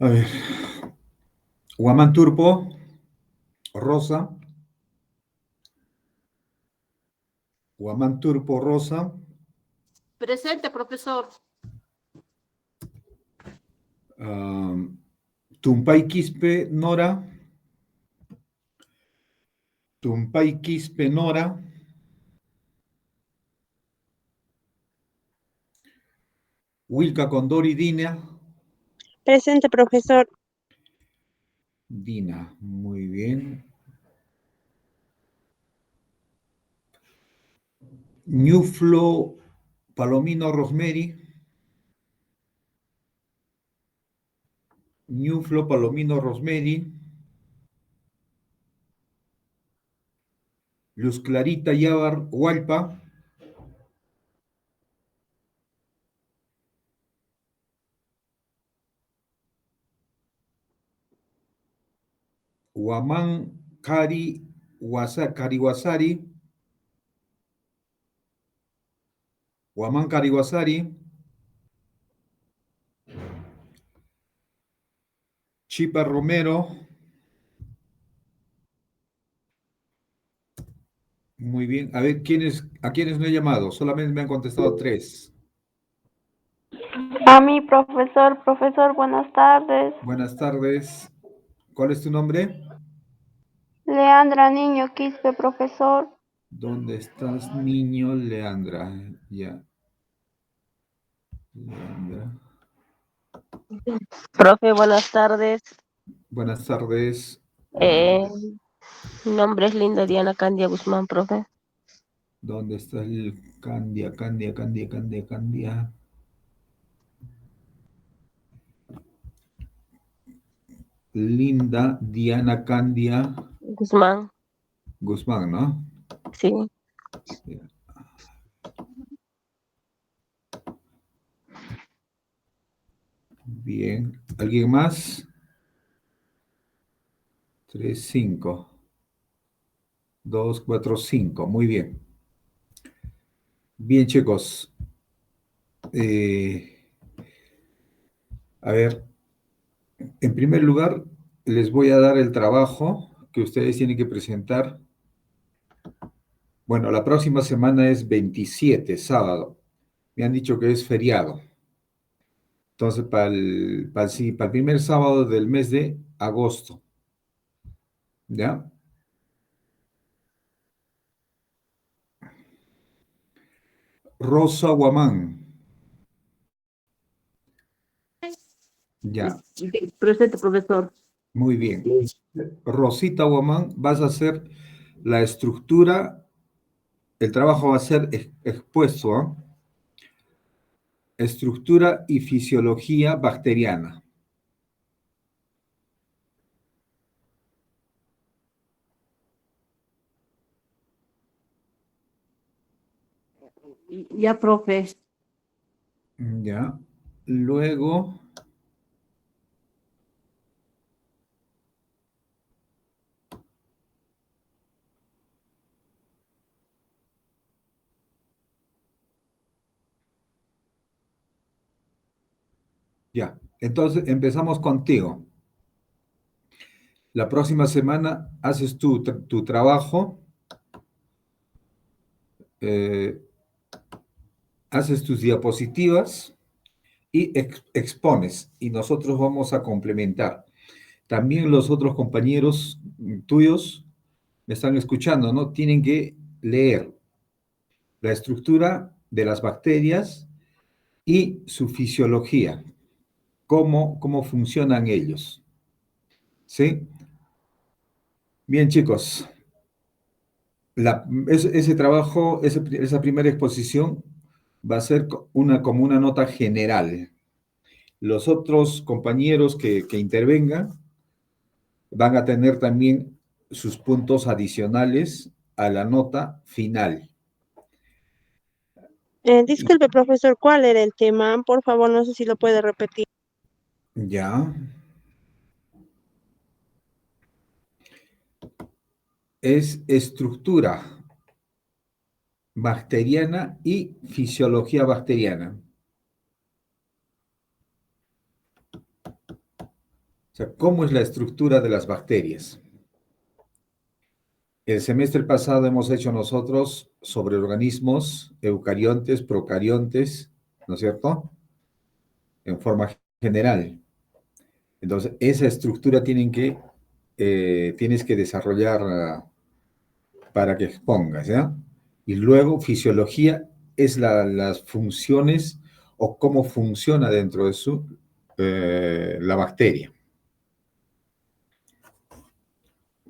A ver, Huamán Turpo, Rosa, Huamán Turpo, Rosa, Presente, profesor. Tumpay Quispe, Nora, Tumpay Quispe, Nora, Wilca Condori, Dina, Presente, profesor. Dina, muy bien. Ñuflo, Palomino, Rosemary, Ñuflo, Palomino, Rosemary, Luz Clarita, Yabar, Hualpa, Huamán, Cari, Cariwasari, Huamán Cariwasari, Chipa Romero, muy bien. A ver, ¿a quiénes no he llamado? Solamente me han contestado 3. A mi profesor, profesor, buenas tardes. Buenas tardes. ¿Cuál es tu nombre? Leandra Niño Quispe, profesor. ¿Dónde estás, niño? Leandra. Ya. Leandra. Profe, buenas tardes. Buenas tardes. Mi nombre es Linda Diana Candia Guzmán, profe. ¿Dónde está el Candia? Linda Diana Candia Guzmán, Guzmán, ¿no? sí. Bien. ¿Alguien más? 3, 5. 2, 4, 5. Muy bien. Bien, chicos. A ver, en primer lugar, les voy a dar el trabajo que ustedes tienen que presentar. Bueno, la próxima semana es 27, sábado. Me han dicho que es feriado. Entonces, para el primer sábado del mes de agosto. ¿Ya? Rosa Guamán. Ya, Presente, profesor. muy bien. Rosita Guamán, vas a hacer la estructura, el trabajo va a ser expuesto, ¿ah? Estructura y fisiología bacteriana. Ya, profe. Ya. Luego, ya. Entonces, empezamos contigo. La próxima semana haces tu trabajo, eh, haces tus diapositivas y expones, y nosotros vamos a complementar. También los otros compañeros tuyos me están escuchando, ¿no? Tienen que leer la estructura de las bacterias y su fisiología, cómo funcionan ellos. ¿Sí? Bien, chicos. Ese trabajo, esa primera exposición va a ser como una nota general. Los otros compañeros que intervengan van a tener también sus puntos adicionales a la nota final. Disculpe, profesor, ¿cuál era el tema? Por favor, no sé si lo puede repetir. Ya. Es estructura bacteriana y fisiología bacteriana. sea, ¿cómo es la estructura de las bacterias? El semestre pasado hemos hecho nosotros sobre organismos eucariontes, procariontes, ¿no es cierto? En forma general. Entonces, esa estructura tienes que desarrollar para que expongas, ¿ya? Y luego, fisiología es las funciones o cómo funciona dentro de la bacteria.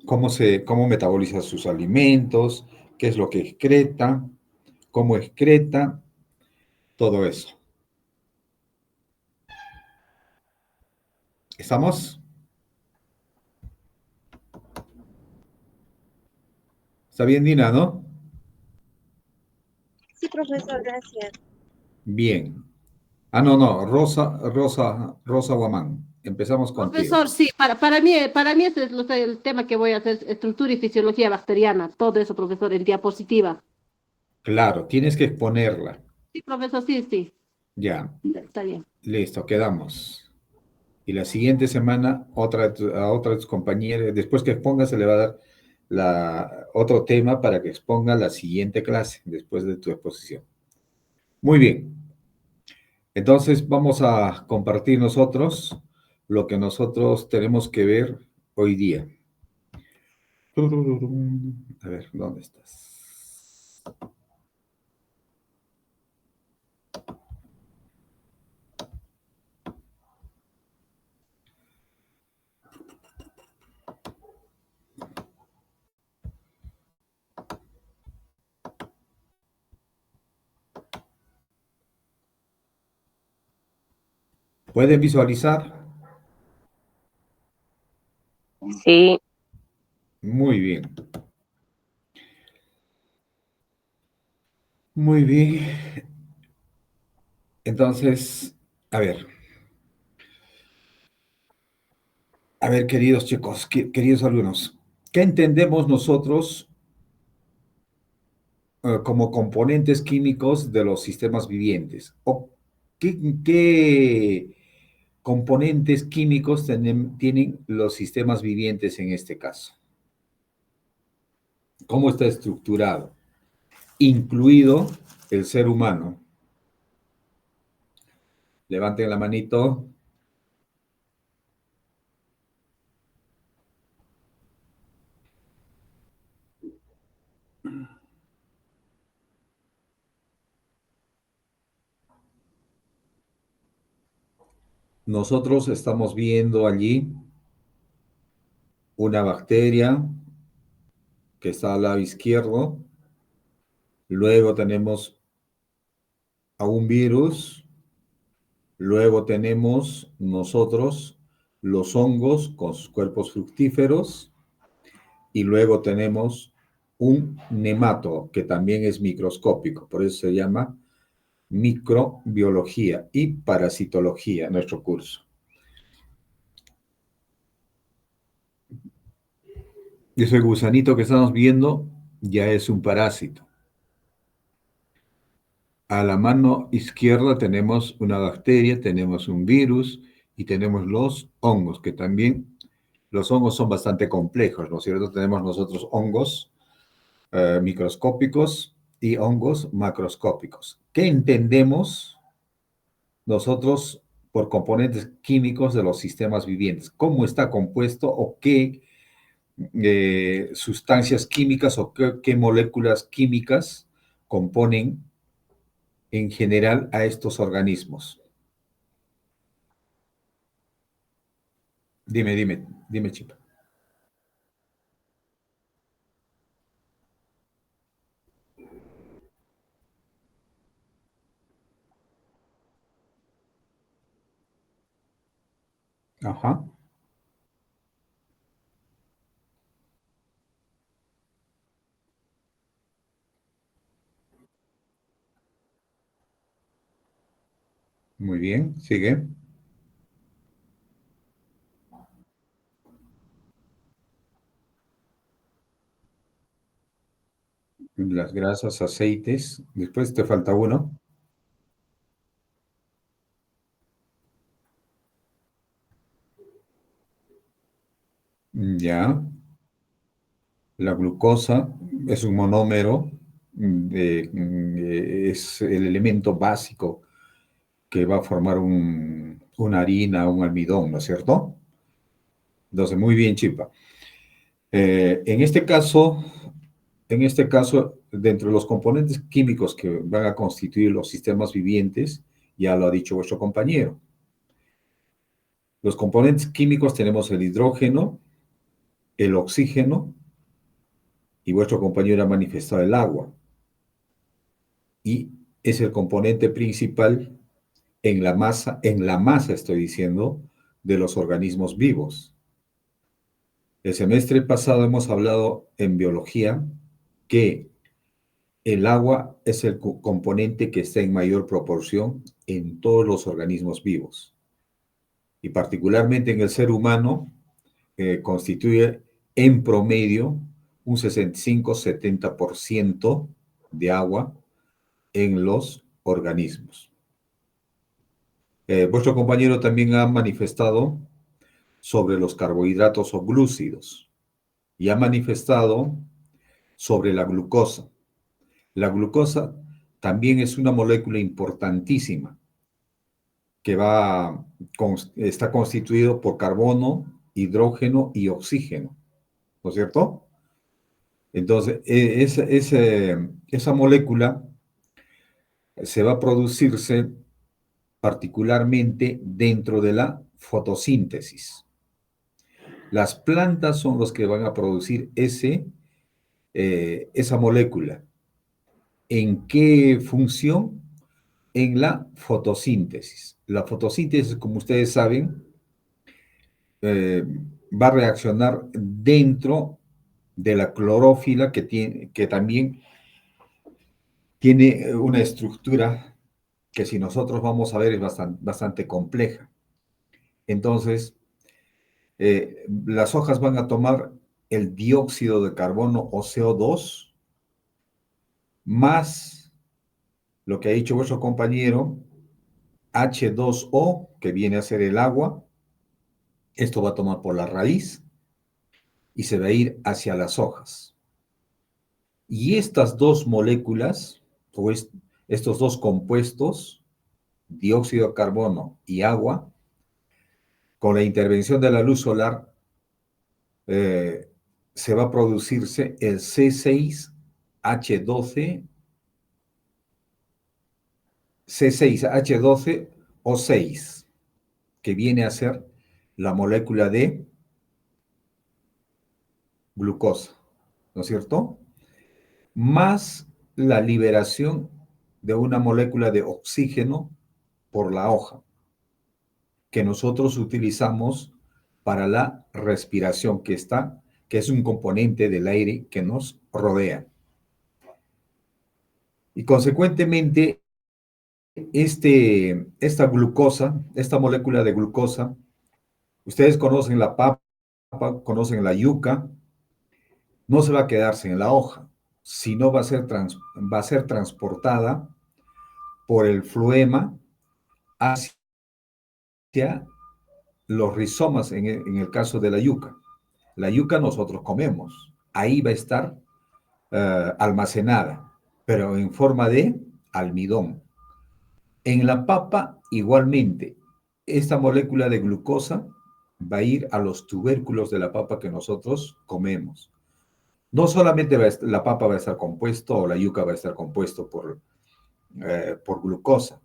Cómo metaboliza sus alimentos, qué es lo que excreta, cómo excreta, todo eso. ¿Estamos? ¿Está bien, Dina, no? Sí, profesor, gracias. Bien. Ah, no, Rosa Guamán. Empezamos contigo. Profesor, sí, para mí ese es el tema que voy a hacer, estructura y fisiología bacteriana, todo eso, profesor, en diapositiva. Claro, tienes que exponerla. Sí, profesor, sí, sí, Ya, está bien. listo, quedamos. Y la siguiente semana, a otra de tus compañeras, después que exponga, se le va a dar otro tema para que exponga la siguiente clase, después de tu exposición. Muy bien. Entonces, vamos a compartir nosotros lo que nosotros tenemos que ver hoy día. A ver, ¿dónde estás? ¿Pueden visualizar? Sí, Muy bien. Muy bien. Entonces, a ver, queridos chicos, queridos alumnos, ¿qué entendemos nosotros como componentes químicos de los sistemas vivientes? ¿O qué componentes químicos tienen los sistemas vivientes en este caso? ¿Cómo está estructurado? Incluido el ser humano. Levanten la manito. Nosotros estamos viendo allí una bacteria que está al lado izquierdo. Luego tenemos a un virus. Luego tenemos nosotros los hongos con sus cuerpos fructíferos. Y luego tenemos un nemato que también es microscópico. Por eso se llama microbiología y parasitología, nuestro curso. Ese gusanito que estamos viendo ya es un parásito. A la mano izquierda tenemos una bacteria, tenemos un virus y tenemos los hongos, que también los hongos son bastante complejos, ¿no es cierto? Tenemos nosotros hongos microscópicos y hongos macroscópicos. ¿Qué entendemos nosotros por componentes químicos de los sistemas vivientes? ¿Cómo está compuesto o qué sustancias químicas o qué moléculas químicas componen en general a estos organismos? Dime, Chipa. Ajá, muy bien, sigue. Las grasas, aceites, después te falta uno. Ya, la glucosa es un monómero, es el elemento básico que va a formar una harina, un almidón, ¿no es cierto? Entonces, muy bien, Chipa. En este caso, dentro de los componentes químicos que van a constituir los sistemas vivientes, ya lo ha dicho vuestro compañero. Los componentes químicos tenemos el hidrógeno, el oxígeno, y vuestro compañero ha manifestado el agua. Y es el componente principal en la masa estoy diciendo, de los organismos vivos. El semestre pasado hemos hablado en biología que el agua es el componente que está en mayor proporción en todos los organismos vivos. Y particularmente en el ser humano, constituye en promedio un 65-70% de agua en los organismos. Vuestro compañero también ha manifestado sobre los carbohidratos o glúcidos y ha manifestado sobre la glucosa. La glucosa también es una molécula importantísima que está constituido por carbono, hidrógeno y oxígeno, ¿no es cierto? Entonces, esa molécula se va a producirse particularmente dentro de la fotosíntesis. Las plantas son los que van a producir esa molécula. ¿En qué función? En la fotosíntesis. La fotosíntesis, como ustedes saben, va a reaccionar dentro de la clorófila que también tiene una estructura que si nosotros vamos a ver es bastante compleja. Entonces, las hojas van a tomar el dióxido de carbono o CO2 más lo que ha dicho vuestro compañero, H2O, que viene a ser el agua. Esto va a tomar por la raíz y se va a ir hacia las hojas. Y estas dos moléculas, o estos dos compuestos, dióxido de carbono y agua, con la intervención de la luz solar, se va a producirse el C6H12O6, que viene a ser la molécula de glucosa, ¿no es cierto? Más la liberación de una molécula de oxígeno por la hoja, que nosotros utilizamos para la respiración, que es un componente del aire que nos rodea. Y consecuentemente, esta glucosa, esta molécula de glucosa, ustedes conocen la papa, conocen la yuca, no se va a quedarse en la hoja, sino va a ser transportada por el floema hacia los rizomas en el caso de la yuca. La yuca nosotros comemos, ahí va a estar almacenada, pero en forma de almidón. En la papa igualmente, esta molécula de glucosa va a ir a los tubérculos de la papa que nosotros comemos. No solamente la papa va a estar compuesto o la yuca va a estar compuesto por glucosa.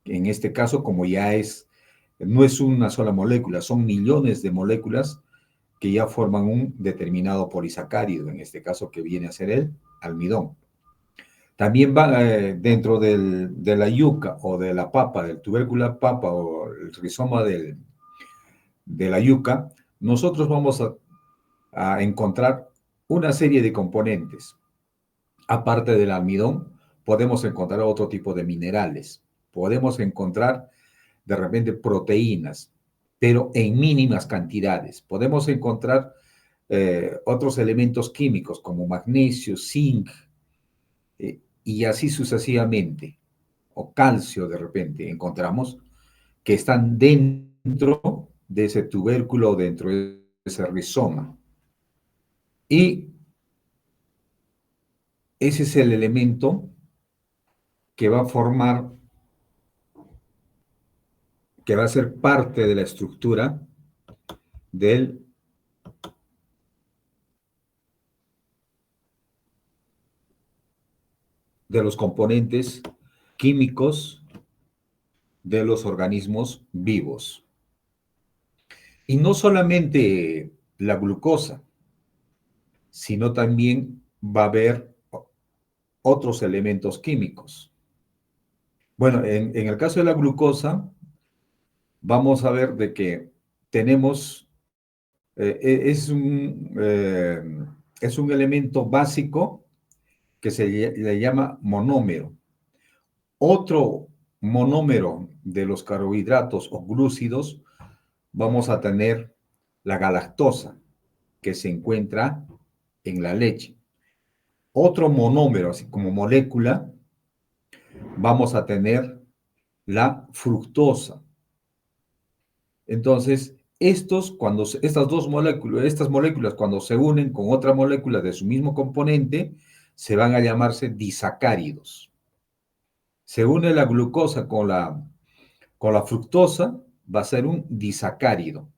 En este caso, como no es una sola molécula, son millones de moléculas que ya forman un determinado polisacárido, en este caso que viene a ser el almidón. También va dentro de la yuca o de la papa, del tubérculo de papa o el rizoma de la yuca, nosotros vamos a encontrar una serie de componentes. Aparte del almidón, podemos encontrar otro tipo de minerales. Podemos encontrar de repente proteínas, pero en mínimas cantidades. Podemos encontrar otros elementos químicos como magnesio, zinc, y así sucesivamente, o calcio de repente, encontramos que están dentro de ese tubérculo, dentro de ese rizoma. Y ese es el elemento que va a formar, que va a ser parte de la estructura de los componentes químicos de los organismos vivos. Y no solamente la glucosa, sino también va a haber otros elementos químicos. Bueno, en el caso de la glucosa, vamos a ver de que tenemos, es un elemento básico que se le llama monómero. Otro monómero de los carbohidratos o glúcidos, vamos a tener la galactosa, que se encuentra en la leche. Otro monómero, así como molécula, vamos a tener la fructosa. Entonces, estas moléculas, cuando se unen con otra molécula de su mismo componente, se van a llamarse disacáridos. Se une la glucosa con la fructosa, va a ser un disacárido,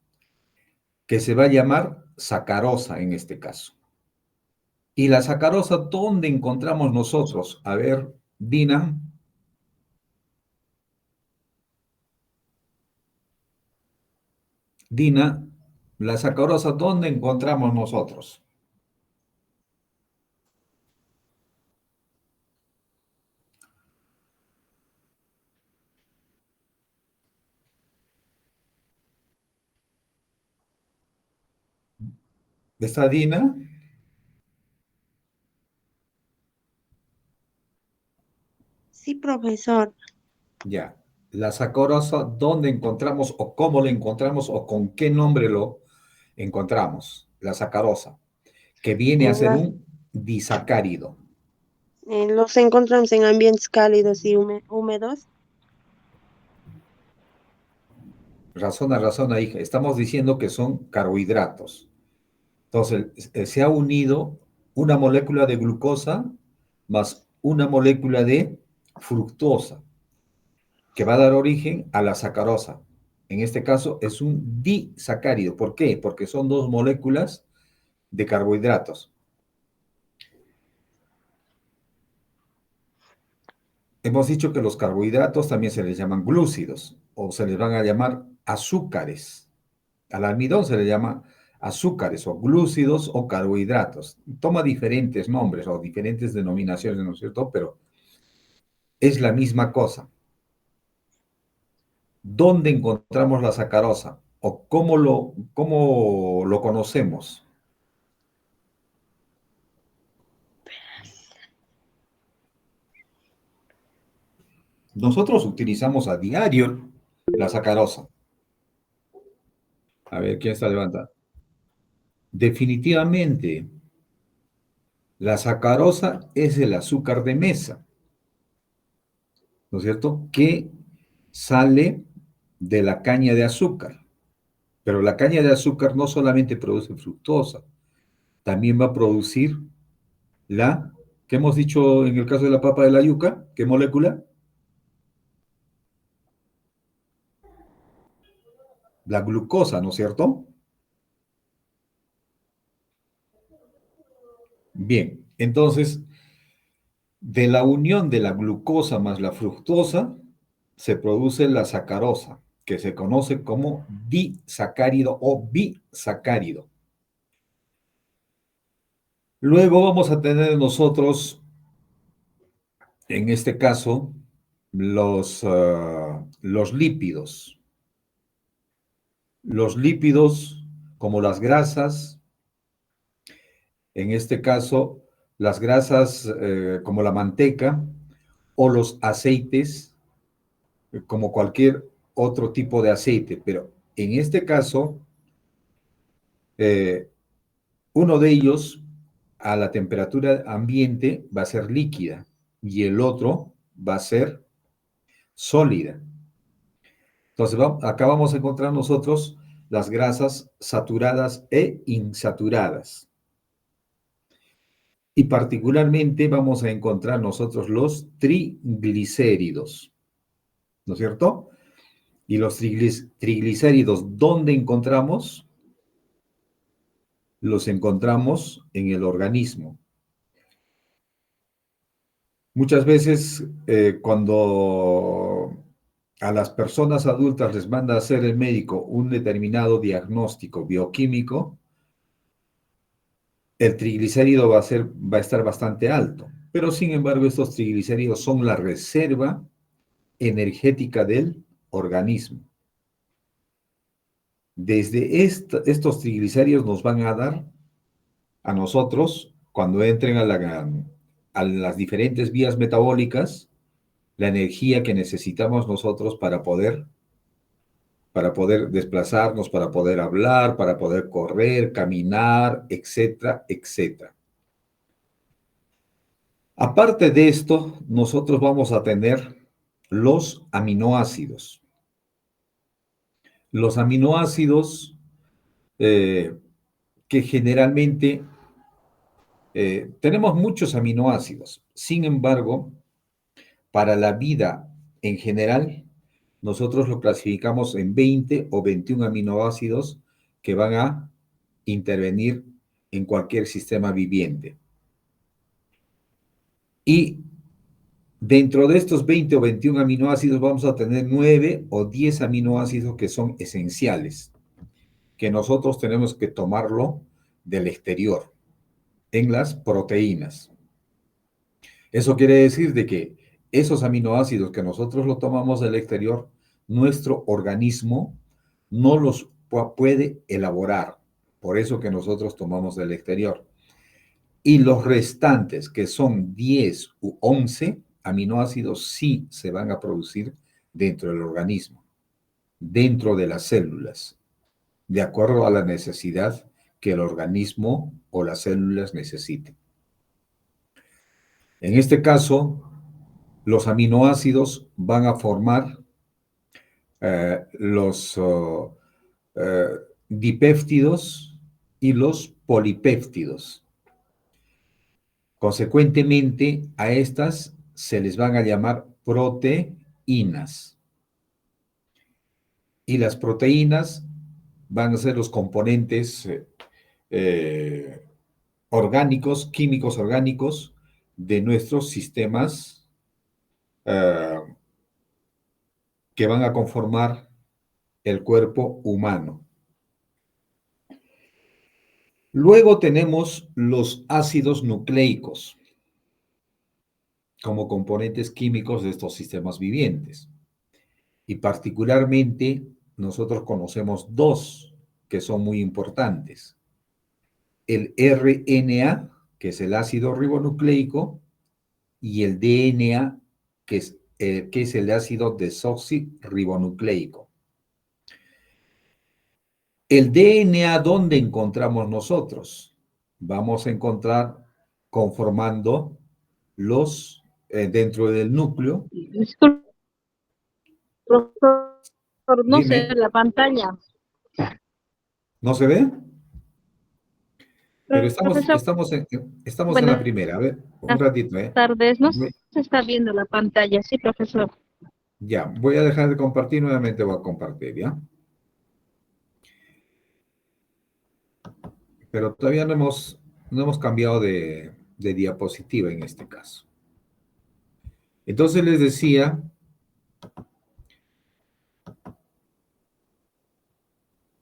que se va a llamar sacarosa en este caso. ¿Y la sacarosa dónde encontramos nosotros? A ver, Dina. Dina, la sacarosa, ¿dónde encontramos nosotros? ¿Está Dina? Sí, profesor. Ya. La sacarosa, ¿dónde encontramos o cómo la encontramos o con qué nombre lo encontramos? La sacarosa, que viene a En ser la- un disacárido. los encontramos en ambientes cálidos y húmedos. Razona, hija. Estamos diciendo que son carbohidratos. Entonces, se ha unido una molécula de glucosa más una molécula de fructosa, que va a dar origen a la sacarosa. En este caso es un disacárido. ¿Por qué? Porque son dos moléculas de carbohidratos. Hemos dicho que los carbohidratos también se les llaman glúcidos o se les van a llamar azúcares. Al almidón se le llama azúcares o glúcidos o carbohidratos. Toma diferentes nombres o diferentes denominaciones, ¿no es cierto? Pero es la misma cosa. ¿Dónde encontramos la sacarosa? ¿O cómo lo conocemos? Nosotros utilizamos a diario la sacarosa. A ver, ¿quién está levantando? Definitivamente, la sacarosa es el azúcar de mesa, ¿no es cierto? Que sale de la caña de azúcar. Pero la caña de azúcar no solamente produce fructosa, también va a producir ¿qué hemos dicho en el caso de la papa de la yuca? ¿Qué molécula? La glucosa, ¿no es cierto? Bien, entonces, de la unión de la glucosa más la fructosa, se produce la sacarosa, que se conoce como disacárido o bisacárido. Luego vamos a tener nosotros, en este caso, los lípidos. Los lípidos, como las grasas, en este caso, las grasas como la manteca o los aceites, como cualquier otro tipo de aceite, pero en este caso, eh, uno de ellos a la temperatura ambiente va a ser líquida y el otro va a ser sólida. Entonces, acá vamos a encontrar nosotros las grasas saturadas e insaturadas. Y particularmente vamos a encontrar nosotros los triglicéridos, ¿no es cierto? Y los triglicéridos, ¿dónde encontramos? Los encontramos en el organismo. Muchas veces cuando a las personas adultas les manda a hacer el médico un determinado diagnóstico bioquímico, el triglicérido va a estar bastante alto. Pero sin embargo, estos triglicéridos son la reserva energética del organismo. Desde estos triglicéridos nos van a dar a nosotros, cuando entren a las diferentes vías metabólicas, la energía que necesitamos nosotros para poder desplazarnos, para poder hablar, para poder correr, caminar, etcétera, etcétera. Aparte de esto, nosotros vamos a tener los aminoácidos. Los aminoácidos que generalmente tenemos muchos aminoácidos. Sin embargo, para la vida en general, nosotros lo clasificamos en 20 o 21 aminoácidos que van a intervenir en cualquier sistema viviente. Y dentro de estos 20 o 21 aminoácidos vamos a tener 9 o 10 aminoácidos que son esenciales, que nosotros tenemos que tomarlo del exterior, en las proteínas. Eso quiere decir de que esos aminoácidos que nosotros lo tomamos del exterior, nuestro organismo no los puede elaborar. Por eso que nosotros tomamos del exterior. Y los restantes, que son 10 u 11 aminoácidos, sí se van a producir dentro del organismo, dentro de las células, de acuerdo a la necesidad que el organismo o las células necesiten. En este caso, los aminoácidos van a formar los dipéptidos y los polipéptidos. Consecuentemente, a estas se les van a llamar proteínas. Y las proteínas van a ser los componentes orgánicos, químicos orgánicos de nuestros sistemas que van a conformar el cuerpo humano. Luego tenemos los ácidos nucleicos como componentes químicos de estos sistemas vivientes. Y particularmente nosotros conocemos dos que son muy importantes. El RNA, que es el ácido ribonucleico, y el DNA, que es el ácido desoxirribonucleico. El DNA, ¿dónde encontramos nosotros? Vamos a encontrar conformando los, dentro del núcleo. Disculpe, profesor, no se Dime. ve la pantalla. ¿No se ve? Pero Profesor, estamos en la buenas primera. A ver, un ratito, ¿eh? tardes, no se está viendo la pantalla, sí, profesor. Ya, voy a dejar de compartir, nuevamente voy a compartir, ¿ya? Pero todavía no hemos cambiado de diapositiva en este caso. Entonces les decía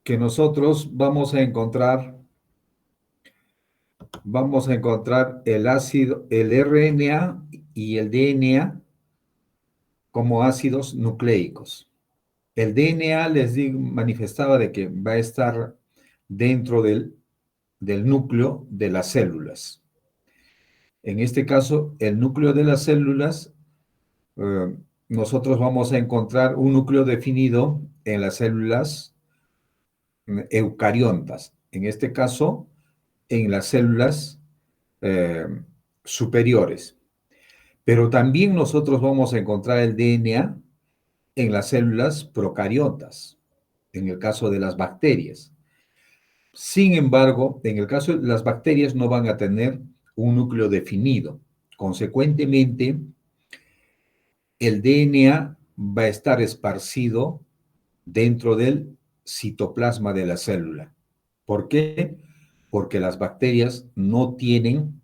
que nosotros vamos a encontrar el ácido, el RNA y el DNA como ácidos nucleicos. El DNA les manifestaba de que va a estar dentro del núcleo de las células. En este caso, el núcleo de las células, nosotros vamos a encontrar un núcleo definido en las células eucariontas. En este caso, en las células superiores. Pero también nosotros vamos a encontrar el DNA en las células procariotas. en el caso de las bacterias. Sin embargo, en el caso de las bacterias no van a tener un núcleo definido. Consecuentemente, el DNA va a estar esparcido dentro del citoplasma de la célula. ¿Por qué? Porque las bacterias no tienen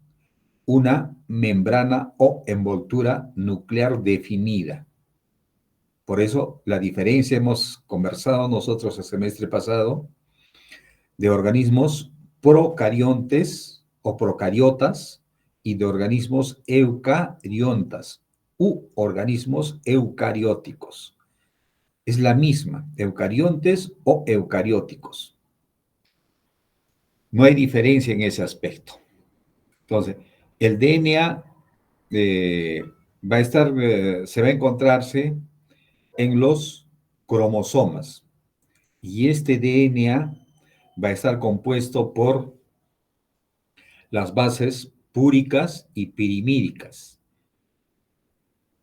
una membrana o envoltura nuclear definida. Por eso la diferencia, hemos conversado nosotros el semestre pasado, de organismos procariontes o procariotas y de organismos eucariontas u organismos eucarióticos. Es la misma, eucariontes o eucarióticos. No hay diferencia en ese aspecto. Entonces, el DNA se va a encontrarse en los cromosomas. Y este DNA va a estar compuesto por las bases púricas y pirimídicas.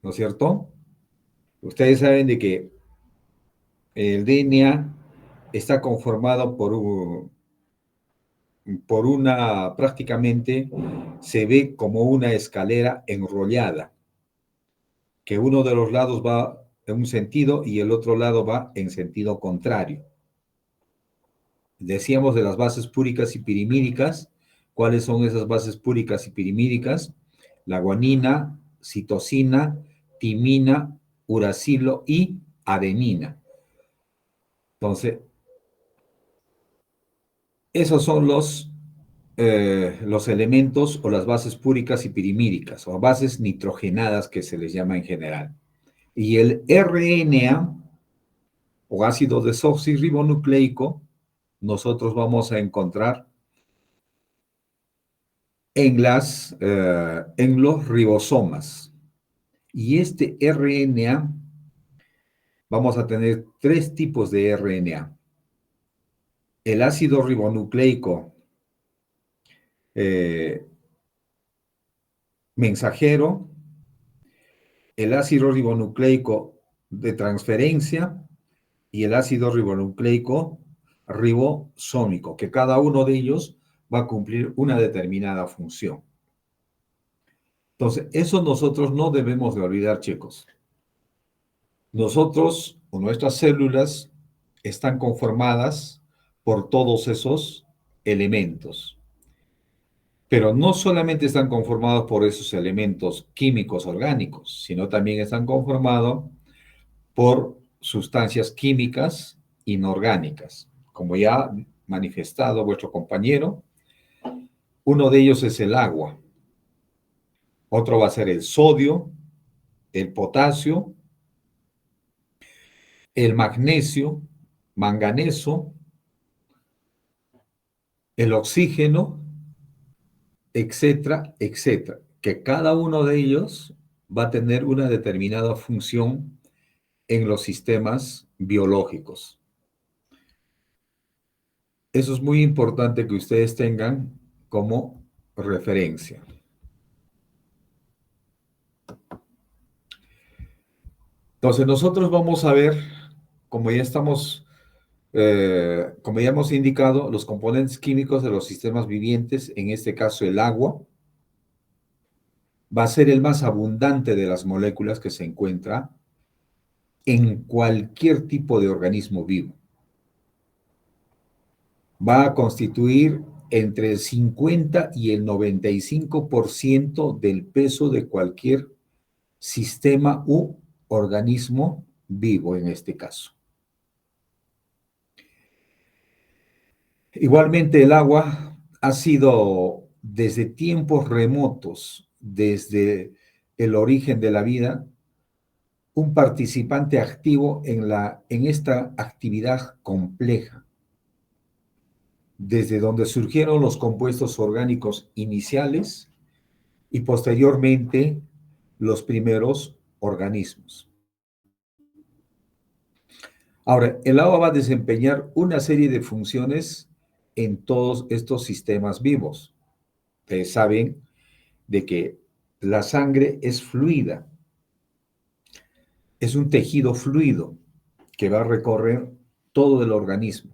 ¿No es cierto? Ustedes saben de que el DNA está conformado prácticamente se ve como una escalera enrollada, que uno de los lados va en un sentido y el otro lado va en sentido contrario. Decíamos de las bases púricas y pirimídicas. ¿Cuáles son esas bases púricas y pirimídicas? La guanina, citosina, timina, uracilo y adenina. Entonces, esos son los elementos o las bases púricas y pirimídicas, o bases nitrogenadas que se les llama en general. Y el RNA, o ácido desoxirribonucleico, nosotros vamos a encontrar en los ribosomas. Y este RNA, vamos a tener 3 tipos de RNA. El ácido ribonucleico mensajero, el ácido ribonucleico de transferencia y el ácido ribonucleico ribosómico, que cada uno de ellos va a cumplir una determinada función. Entonces, eso nosotros no debemos de olvidar, chicos. Nosotros o nuestras células están conformadas por todos esos elementos. Pero no solamente están conformados por esos elementos químicos orgánicos, sino también están conformados por sustancias químicas inorgánicas. Como ya ha manifestado vuestro compañero, uno de ellos es el agua, otro va a ser el sodio, el potasio, el magnesio, manganeso, el oxígeno, etcétera, etcétera, que cada uno de ellos va a tener una determinada función en los sistemas biológicos. Eso es muy importante que ustedes tengan como referencia. Entonces, nosotros vamos a ver, como ya hemos indicado, los componentes químicos de los sistemas vivientes, en este caso el agua, va a ser el más abundante de las moléculas que se encuentra en cualquier tipo de organismo vivo. Va a constituir entre el 50 y el 95% del peso de cualquier sistema u organismo vivo en este caso. Igualmente el agua ha sido desde tiempos remotos, desde el origen de la vida, un participante activo en esta actividad compleja, desde donde surgieron los compuestos orgánicos iniciales y posteriormente los primeros organismos. Ahora, el agua va a desempeñar una serie de funciones en todos estos sistemas vivos. Ustedes saben de que la sangre es fluida, es un tejido fluido que va a recorrer todo el organismo.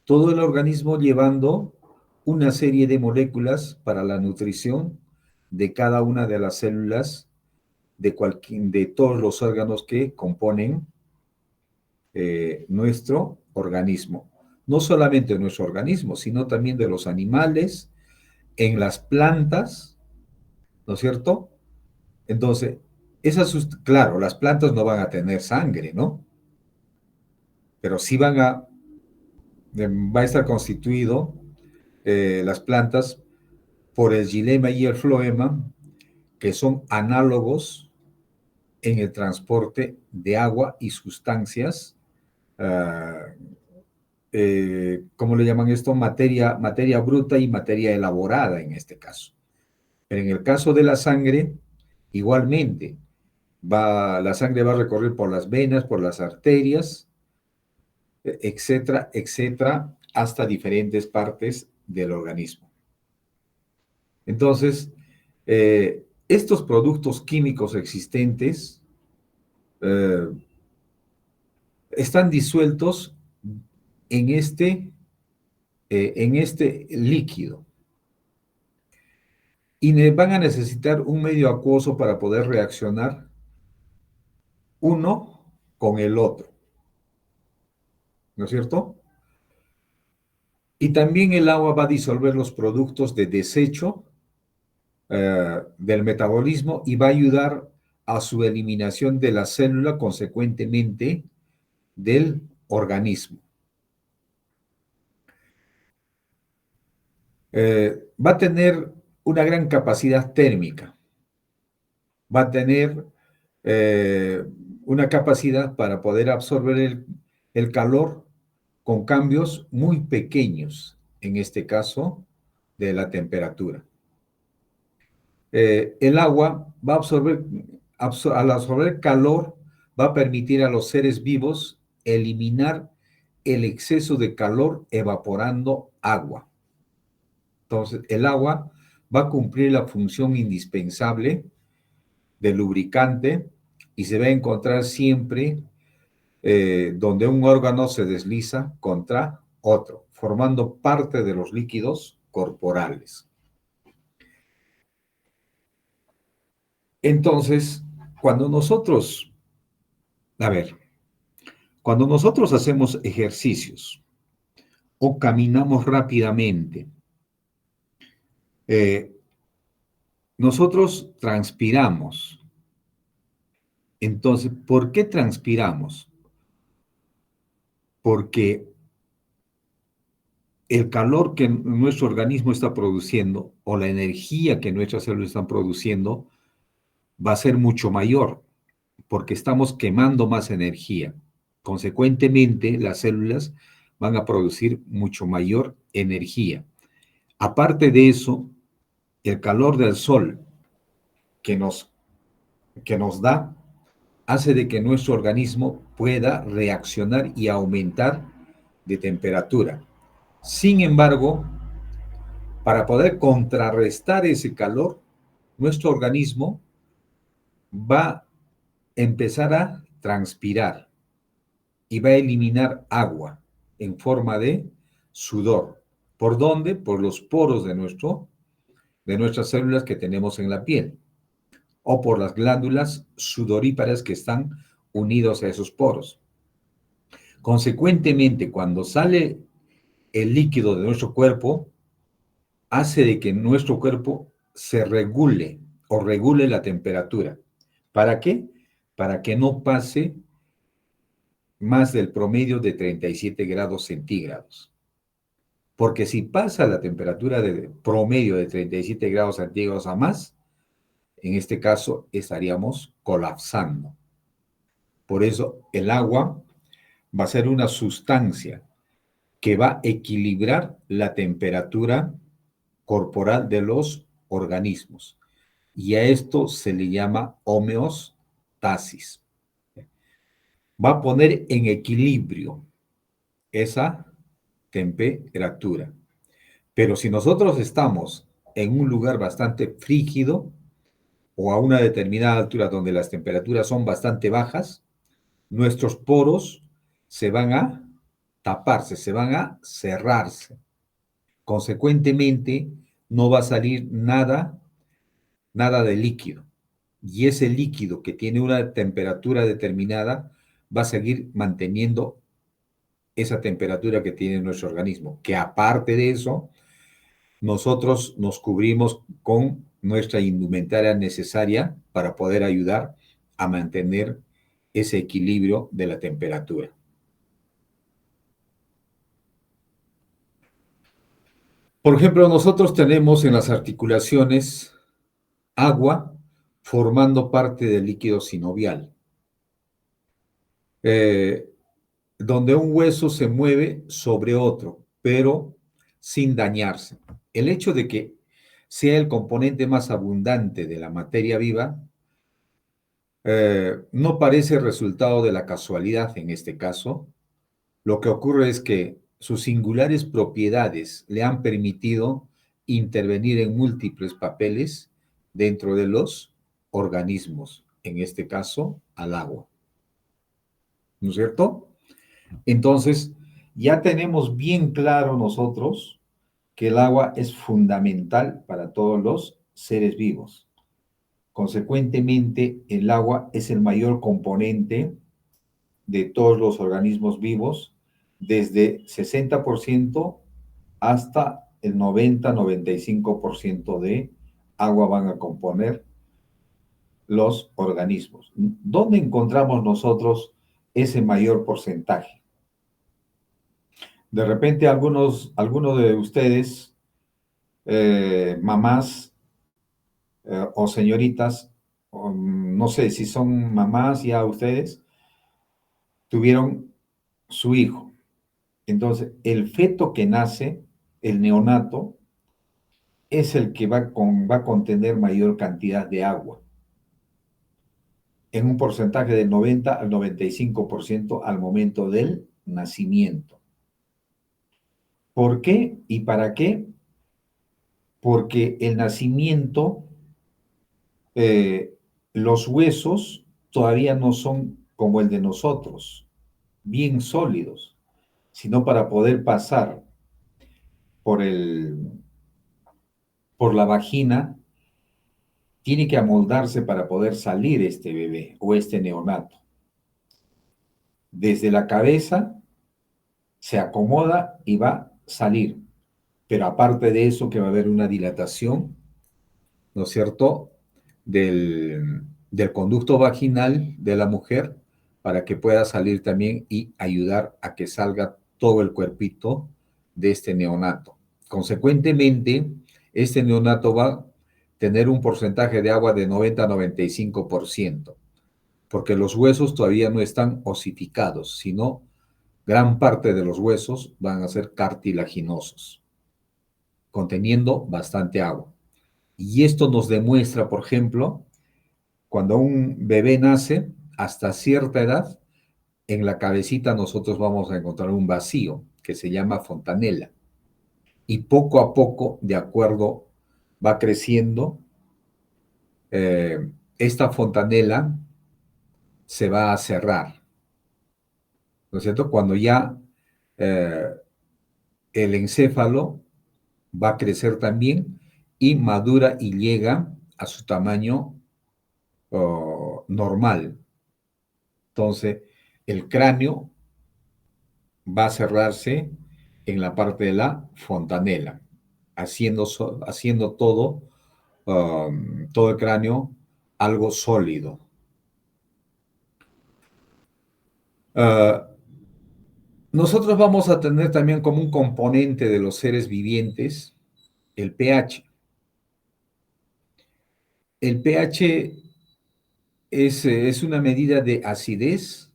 Todo el organismo llevando una serie de moléculas para la nutrición de cada una de las células de todos los órganos que componen nuestro organismo. No solamente nuestro organismo, sino también de los animales, en las plantas, ¿no es cierto? Entonces, claro, las plantas no van a tener sangre, ¿no? Pero sí va a estar constituido las plantas por el xilema y el floema, que son análogos en el transporte de agua y sustancias, ¿cómo le llaman esto? Materia bruta y materia elaborada en este caso. Pero en el caso de la sangre, igualmente, la sangre va a recorrer por las venas, por las arterias, etcétera, etcétera, hasta diferentes partes del organismo. Entonces, estos productos químicos existentes están disueltos en este líquido y van a necesitar un medio acuoso para poder reaccionar uno con el otro, ¿no es cierto? Y también el agua va a disolver los productos de desecho del metabolismo y va a ayudar a su eliminación de la célula, consecuentemente del organismo. Va a tener una gran capacidad térmica, va a tener una capacidad para poder absorber el calor con cambios muy pequeños, en este caso, de la temperatura. El agua va a al absorber calor, va a permitir a los seres vivos eliminar el exceso de calor evaporando agua. Entonces, el agua va a cumplir la función indispensable de lubricante y se va a encontrar siempre donde un órgano se desliza contra otro, formando parte de los líquidos corporales. Entonces, cuando nosotros hacemos ejercicios o caminamos rápidamente, nosotros transpiramos. Entonces, ¿por qué transpiramos? Porque el calor que nuestro organismo está produciendo o la energía que nuestras células están produciendo va a ser mucho mayor, porque estamos quemando más energía. Consecuentemente, las células van a producir mucho mayor energía. Aparte de eso, el calor del sol que nos da hace de que nuestro organismo pueda reaccionar y aumentar de temperatura. Sin embargo, para poder contrarrestar ese calor, nuestro organismo va a empezar a transpirar y va a eliminar agua en forma de sudor. ¿Por dónde? Por los poros de nuestras células que tenemos en la piel, o por las glándulas sudoríparas que están unidos a esos poros. Consecuentemente, cuando sale el líquido de nuestro cuerpo, hace de que nuestro cuerpo se regule o regule la temperatura. ¿Para qué? Para que no pase más del promedio de 37 grados centígrados. Porque si pasa la temperatura de promedio de 37 grados centígrados a más, en este caso estaríamos colapsando. Por eso el agua va a ser una sustancia que va a equilibrar la temperatura corporal de los organismos. Y a esto se le llama homeostasis. Va a poner en equilibrio esa temperatura. Pero si nosotros estamos en un lugar bastante frígido o a una determinada altura donde las temperaturas son bastante bajas, nuestros poros se van a taparse, se van a cerrarse. Consecuentemente, no va a salir nada, nada de líquido. Y ese líquido que tiene una temperatura determinada va a seguir manteniendo esa temperatura que tiene nuestro organismo, que aparte de eso, nosotros nos cubrimos con nuestra indumentaria necesaria para poder ayudar a mantener ese equilibrio de la temperatura. Por ejemplo, nosotros tenemos en las articulaciones agua formando parte del líquido sinovial. Donde un hueso se mueve sobre otro, pero sin dañarse. El hecho de que sea el componente más abundante de la materia viva no parece resultado de la casualidad en este caso. Lo que ocurre es que sus singulares propiedades le han permitido intervenir en múltiples papeles dentro de los organismos, en este caso al agua. ¿No es cierto? Entonces, ya tenemos bien claro nosotros que el agua es fundamental para todos los seres vivos. Consecuentemente, el agua es el mayor componente de todos los organismos vivos, desde 60% hasta el 90-95% de agua van a componer los organismos. ¿Dónde encontramos nosotros ese mayor porcentaje? De repente algunos de ustedes, mamás o señoritas, no sé si son mamás ya ustedes, tuvieron su hijo. Entonces, el feto que nace, el neonato, es el que va a contener mayor cantidad de agua, en un porcentaje del 90 al 95% al momento del nacimiento. ¿Por qué y para qué? Porque el nacimiento, los huesos todavía no son como el de nosotros, bien sólidos, sino para poder pasar por la vagina, tiene que amoldarse para poder salir este bebé o este neonato. Desde la cabeza se acomoda y va a salir. Pero aparte de eso, que va a haber una dilatación, ¿no es cierto?, del conducto vaginal de la mujer para que pueda salir también y ayudar a que salga todo el cuerpito de este neonato. Consecuentemente, este neonato va a tener un porcentaje de agua de 90-95%, porque los huesos todavía no están osificados, sino gran parte de los huesos van a ser cartilaginosos, conteniendo bastante agua. Y esto nos demuestra, por ejemplo, cuando un bebé nace, hasta cierta edad, en la cabecita nosotros vamos a encontrar un vacío que se llama fontanela. Y poco a poco, de acuerdo, va creciendo, esta fontanela se va a cerrar, ¿no es cierto? Cuando ya el encéfalo va a crecer también y madura y llega a su tamaño normal. Entonces, el cráneo va a cerrarse en la parte de la fontanela, haciendo todo el cráneo algo sólido. Nosotros vamos a tener también como un componente de los seres vivientes el pH. El pH es una medida de acidez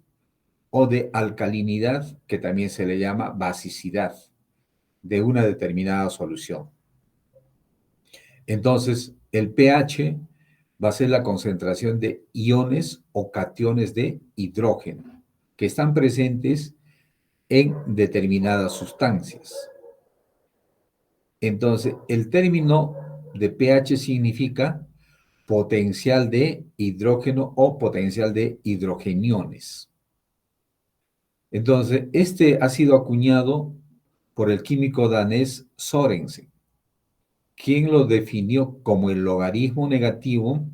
o de alcalinidad, que también se le llama basicidad, de una determinada solución. Entonces, el pH va a ser la concentración de iones o cationes de hidrógeno que están presentes en determinadas sustancias. Entonces, el término de pH significa potencial de hidrógeno o potencial de hidrogeniones. Entonces, este ha sido acuñado por el químico danés Sorensen, quien lo definió como el logaritmo negativo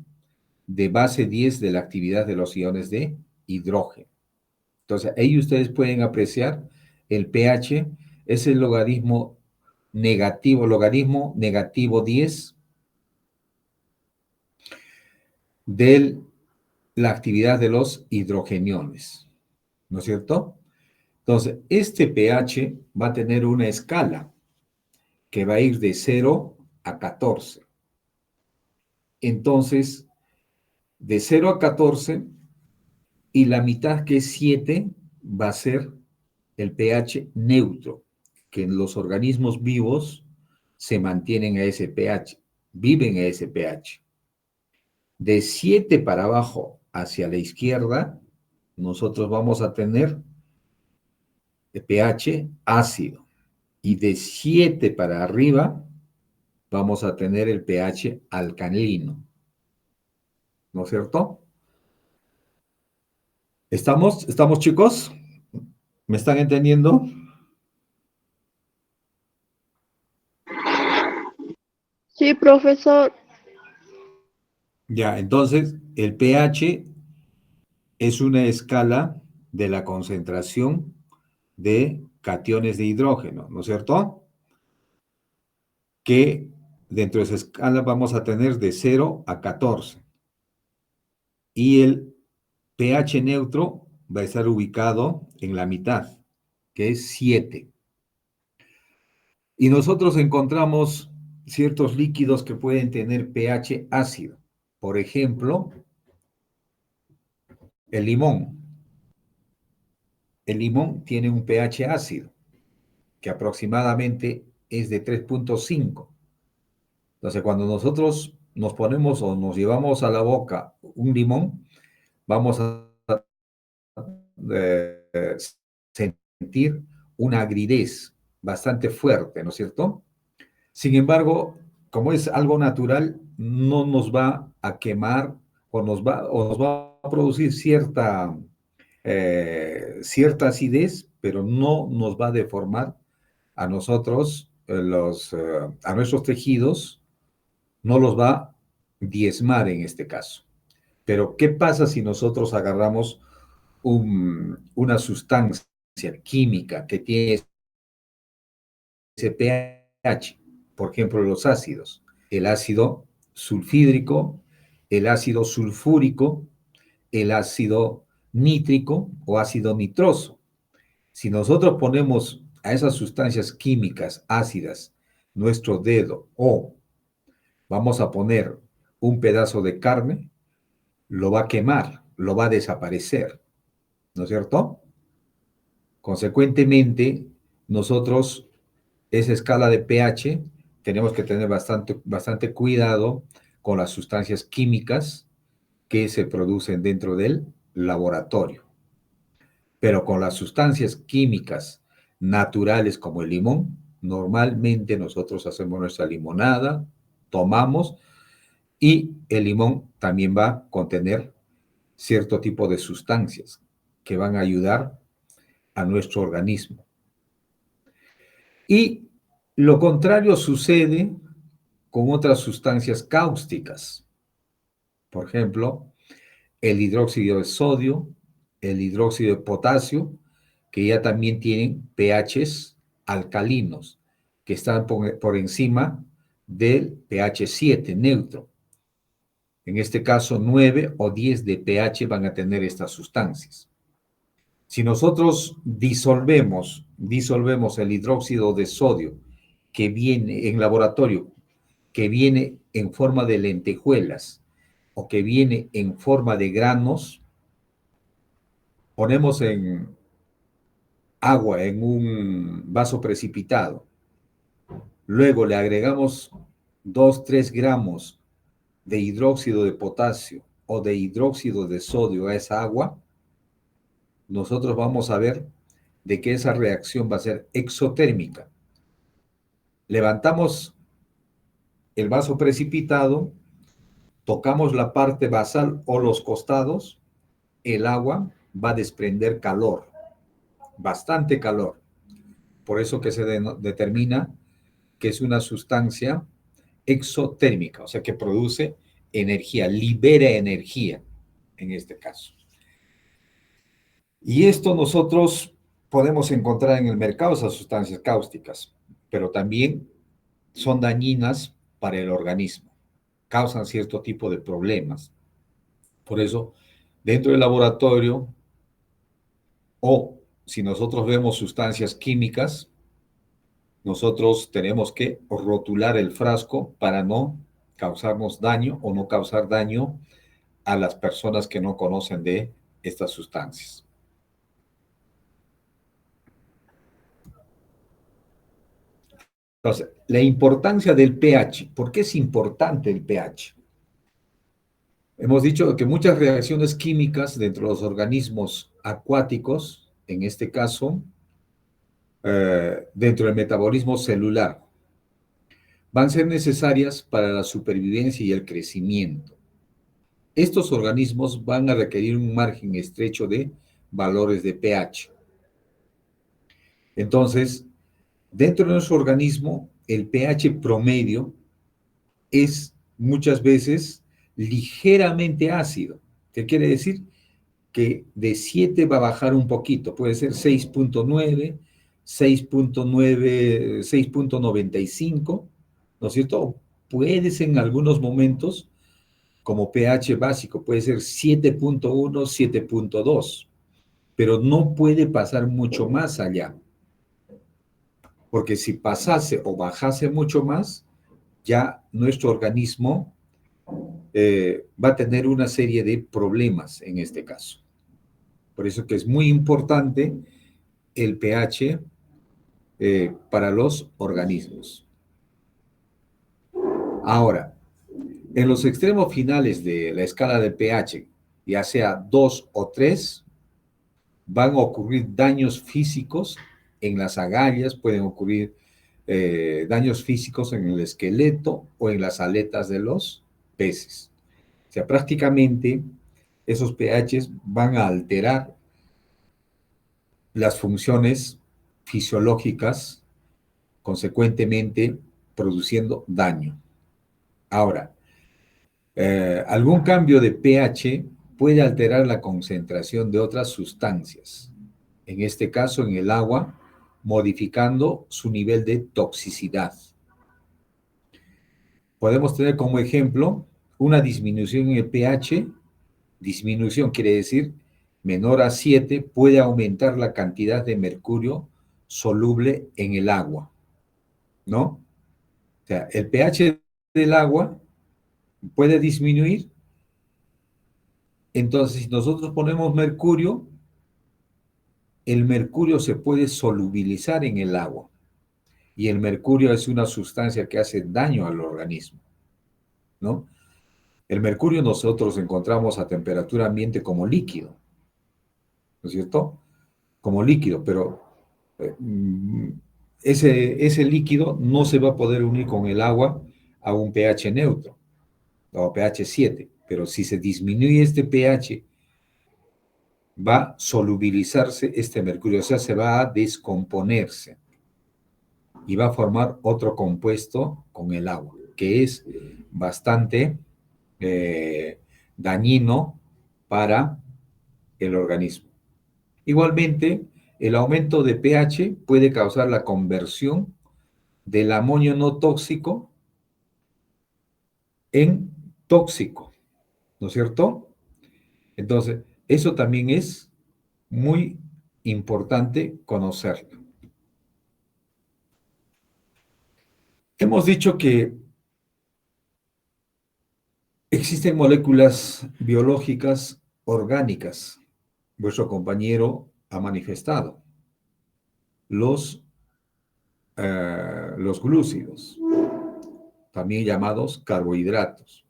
de base 10 de la actividad de los iones de hidrógeno. Entonces, ahí ustedes pueden apreciar el pH, es el logaritmo negativo 10 de la actividad de los hidrogeniones, ¿no es cierto? Entonces, este pH va a tener una escala que va a ir de 0 a 14. Entonces, de 0 a 14 y la mitad, que es 7, va a ser el pH neutro, que en los organismos vivos se mantienen a ese pH, viven a ese pH. De 7 para abajo hacia la izquierda, nosotros vamos a tener el pH ácido. Y de 7 para arriba, vamos a tener el pH alcalino. ¿No es cierto? ¿Estamos, chicos? ¿Me están entendiendo? Sí, profesor. Ya, entonces, el pH es una escala de la concentración de cationes de hidrógeno, ¿no es cierto? Que dentro de esa escala vamos a tener de 0 a 14. Y el pH neutro va a estar ubicado en la mitad, que es 7. Y nosotros encontramos ciertos líquidos que pueden tener pH ácido. Por ejemplo, el limón. El limón tiene un pH ácido, que aproximadamente es de 3.5. Entonces, cuando nosotros nos ponemos o nos llevamos a la boca un limón, vamos a sentir una agridez bastante fuerte, ¿no es cierto? Sin embargo, como es algo natural, no nos va a quemar o nos va a producir cierta acidez, pero no nos va a deformar a nosotros, a nuestros tejidos, no los va a diezmar en este caso. Pero, ¿qué pasa si nosotros agarramos una sustancia química que tiene ese pH? Por ejemplo, los ácidos. El ácido sulfídrico, el ácido sulfúrico, el ácido nítrico o ácido nitroso. Si nosotros ponemos a esas sustancias químicas ácidas nuestro dedo o vamos a poner un pedazo de carne, lo va a quemar, lo va a desaparecer, ¿no es cierto? Consecuentemente, nosotros, esa escala de pH, tenemos que tener bastante cuidado con las sustancias químicas que se producen dentro del laboratorio. Pero con las sustancias químicas naturales como el limón, normalmente nosotros hacemos nuestra limonada, tomamos, y el limón también va a contener cierto tipo de sustancias que van a ayudar a nuestro organismo. Y lo contrario sucede con otras sustancias cáusticas. Por ejemplo, el hidróxido de sodio, el hidróxido de potasio, que ya también tienen pHs alcalinos, que están por encima del pH 7 neutro. En este caso, 9 o 10 de pH van a tener estas sustancias. Si nosotros disolvemos el hidróxido de sodio que viene en laboratorio, que viene en forma de lentejuelas o que viene en forma de granos, ponemos en agua en un vaso precipitado, luego le agregamos 2-3 gramos de hidróxido de potasio o de hidróxido de sodio a esa agua, nosotros vamos a ver de que esa reacción va a ser exotérmica. Levantamos el vaso precipitado, tocamos la parte basal o los costados, el agua va a desprender calor. bastante calor. Por eso que se determina que es una sustancia exotérmica, o sea, que produce energía, libera energía en este caso. Y esto nosotros podemos encontrar en el mercado, esas sustancias cáusticas, pero también son dañinas para el organismo, causan cierto tipo de problemas. Por eso, dentro del laboratorio, o si nosotros vemos sustancias químicas, nosotros tenemos que rotular el frasco para no causarnos daño o no causar daño a las personas que no conocen de estas sustancias. Entonces, la importancia del pH. ¿Por qué es importante el pH? Hemos dicho que muchas reacciones químicas dentro de los organismos acuáticos, en este caso, dentro del metabolismo celular, van a ser necesarias para la supervivencia y el crecimiento. Estos organismos van a requerir un margen estrecho de valores de pH. Entonces, dentro de nuestro organismo, el pH promedio es muchas veces ligeramente ácido. ¿Qué quiere decir? Que de 7 va a bajar un poquito, puede ser 6.9, 6.9, 6.95, ¿no es cierto? Puede ser en algunos momentos, como pH básico, puede ser 7.1, 7.2, pero no puede pasar mucho más allá, porque si pasase o bajase mucho más, ya nuestro organismo va a tener una serie de problemas en este caso. Por eso que es muy importante el pH para los organismos. Ahora, en los extremos finales de la escala de pH, ya sea 2 o 3, van a ocurrir daños físicos en las agallas, pueden ocurrir daños físicos en el esqueleto o en las aletas de los peces. O sea, prácticamente esos pHs van a alterar las funciones fisiológicas, consecuentemente produciendo daño. Ahora, algún cambio de pH puede alterar la concentración de otras sustancias, en este caso en el agua, modificando su nivel de toxicidad. Podemos tener como ejemplo una disminución en el pH. Disminución quiere decir menor a 7, puede aumentar la cantidad de mercurio soluble en el agua, ¿no? O sea, el pH del agua puede disminuir. Entonces, si nosotros ponemos mercurio, el mercurio se puede solubilizar en el agua. Y el mercurio es una sustancia que hace daño al organismo, ¿no? El mercurio nosotros encontramos a temperatura ambiente como líquido, ¿no es cierto? Como líquido, pero ese líquido no se va a poder unir con el agua a un pH neutro, o pH 7, pero si se disminuye este pH, va a solubilizarse este mercurio, o sea, se va a descomponerse y va a formar otro compuesto con el agua, que es bastante dañino para el organismo. Igualmente, el aumento de pH puede causar la conversión del amonio no tóxico en tóxico, ¿no es cierto? Entonces, eso también es muy importante conocerlo. Hemos dicho que existen moléculas biológicas orgánicas. Vuestro compañero ha manifestado los glúcidos, también llamados carbohidratos.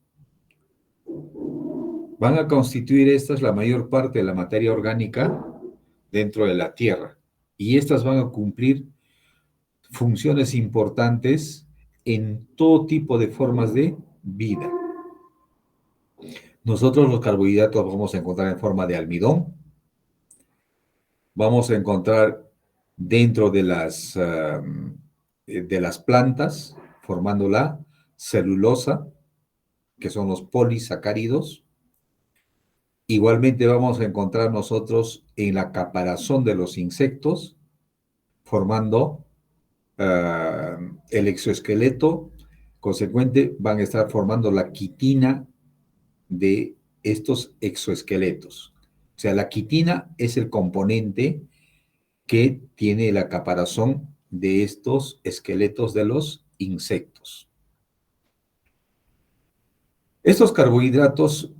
Van a constituir estas la mayor parte de la materia orgánica dentro de la Tierra, y estas van a cumplir funciones importantes en todo tipo de formas de vida. Nosotros los carbohidratos los vamos a encontrar en forma de almidón, vamos a encontrar dentro de las plantas, formando la celulosa, que son los polisacáridos. Igualmente vamos a encontrar nosotros en la caparazón de los insectos, formando el exoesqueleto. Consecuente, van a estar formando la quitina de estos exoesqueletos. O sea, la quitina es el componente que tiene la caparazón de estos esqueletos de los insectos. Estos carbohidratos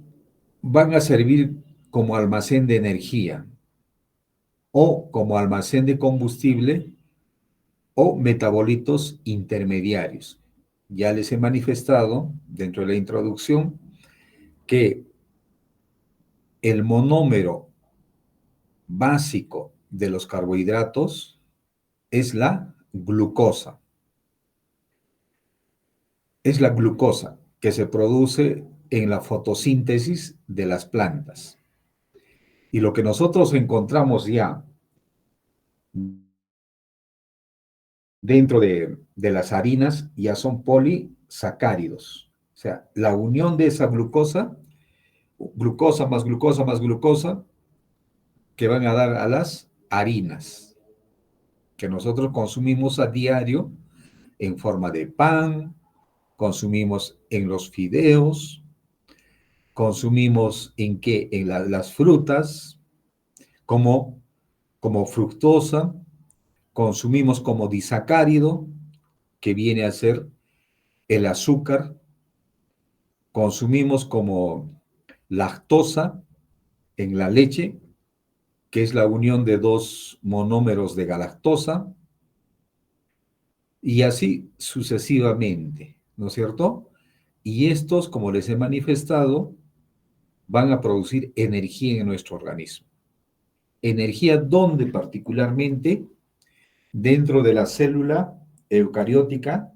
van a servir como almacén de energía o como almacén de combustible o metabolitos intermediarios. Ya les he manifestado dentro de la introducción que el monómero básico de los carbohidratos es la glucosa. Es la glucosa que se produce en la fotosíntesis de las plantas. Y lo que nosotros encontramos ya dentro de las harinas ya son polisacáridos. O sea, la unión de esa glucosa, glucosa más glucosa más glucosa, que van a dar a las harinas, que nosotros consumimos a diario en forma de pan, consumimos en los fideos, consumimos en qué, en las frutas, como fructosa, consumimos como disacárido, que viene a ser el azúcar, consumimos como lactosa en la leche, que es la unión de dos monómeros de galactosa, y así sucesivamente, ¿no es cierto? Y estos, como les he manifestado, van a producir energía en nuestro organismo. Energía donde particularmente dentro de la célula eucariótica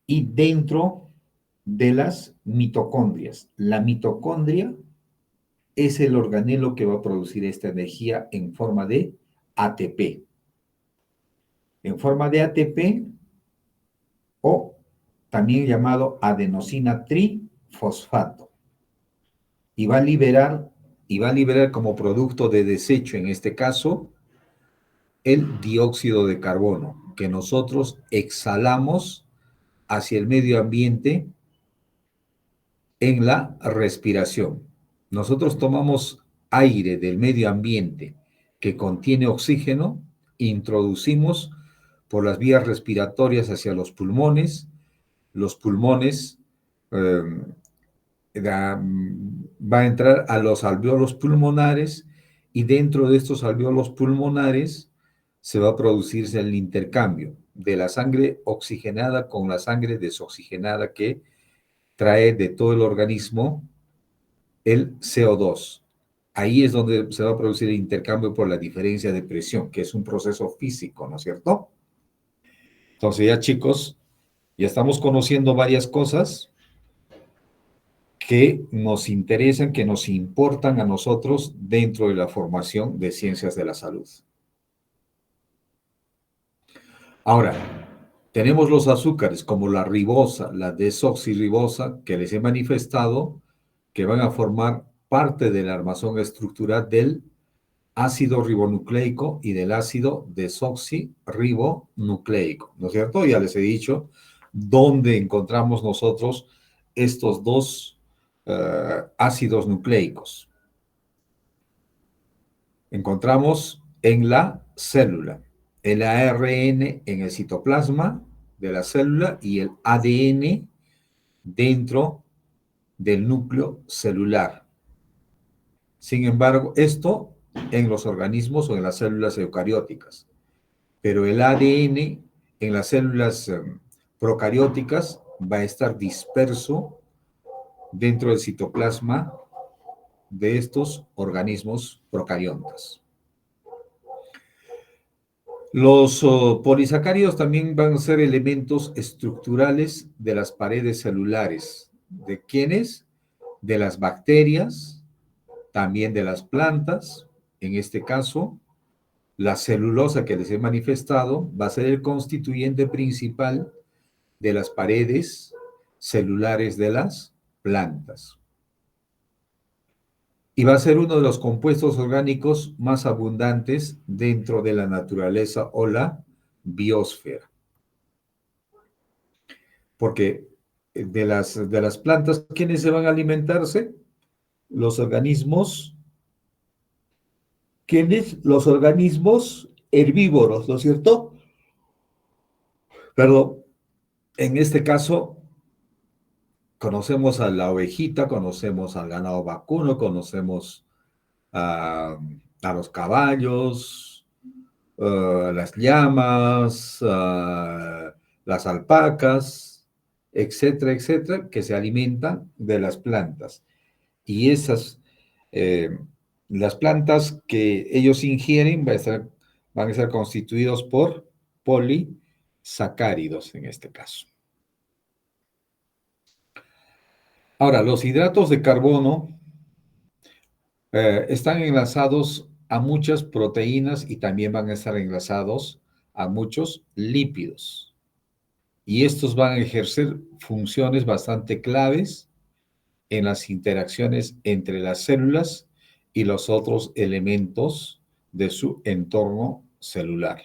y dentro de las mitocondrias. La mitocondria es el organelo que va a producir esta energía en forma de ATP. En forma de ATP o también llamado adenosina trifosfato. Y va a liberar como producto de desecho, en este caso, el dióxido de carbono, que nosotros exhalamos hacia el medio ambiente en la respiración. Nosotros tomamos aire del medio ambiente que contiene oxígeno, introducimos por las vías respiratorias hacia los pulmones va a entrar a los alvéolos pulmonares y dentro de estos alvéolos pulmonares se va a producirse el intercambio de la sangre oxigenada con la sangre desoxigenada que trae de todo el organismo el CO2. Ahí es donde se va a producir el intercambio por la diferencia de presión, que es un proceso físico, ¿no es cierto? Entonces ya, chicos, ya estamos conociendo varias cosas que nos interesan, que nos importan a nosotros dentro de la formación de ciencias de la salud. Ahora, tenemos los azúcares como la ribosa, la desoxirribosa, que les he manifestado, que van a formar parte del armazón estructural del ácido ribonucleico y del ácido desoxirribonucleico, ¿no es cierto? Ya les he dicho dónde encontramos nosotros estos dos ácidos nucleicos. Encontramos en la célula el ARN en el citoplasma de la célula y el ADN dentro del núcleo celular. Sin embargo, esto en los organismos o en las células eucarióticas. Pero el ADN en las células procarióticas va a estar disperso dentro del citoplasma de estos organismos procariontas. Los polisacáridos también van a ser elementos estructurales de las paredes celulares. ¿De quiénes? De las bacterias, también de las plantas en este caso, la celulosa que les he manifestado va a ser el constituyente principal de las paredes celulares de las plantas. Y va a ser uno de los compuestos orgánicos más abundantes dentro de la naturaleza o la biosfera. Porque de las plantas, ¿quiénes se van a alimentarse? Los organismos, ¿quiénes? Los organismos herbívoros, ¿no es cierto? Pero en este caso, conocemos a la ovejita, conocemos al ganado vacuno, conocemos a los caballos, las llamas, las alpacas, etcétera, etcétera, que se alimentan de las plantas. Y las plantas que ellos ingieren van a ser constituidos por polisacáridos en este caso. Ahora, los hidratos de carbono están enlazados a muchas proteínas y también van a estar enlazados a muchos lípidos. Y estos van a ejercer funciones bastante claves en las interacciones entre las células y los otros elementos de su entorno celular.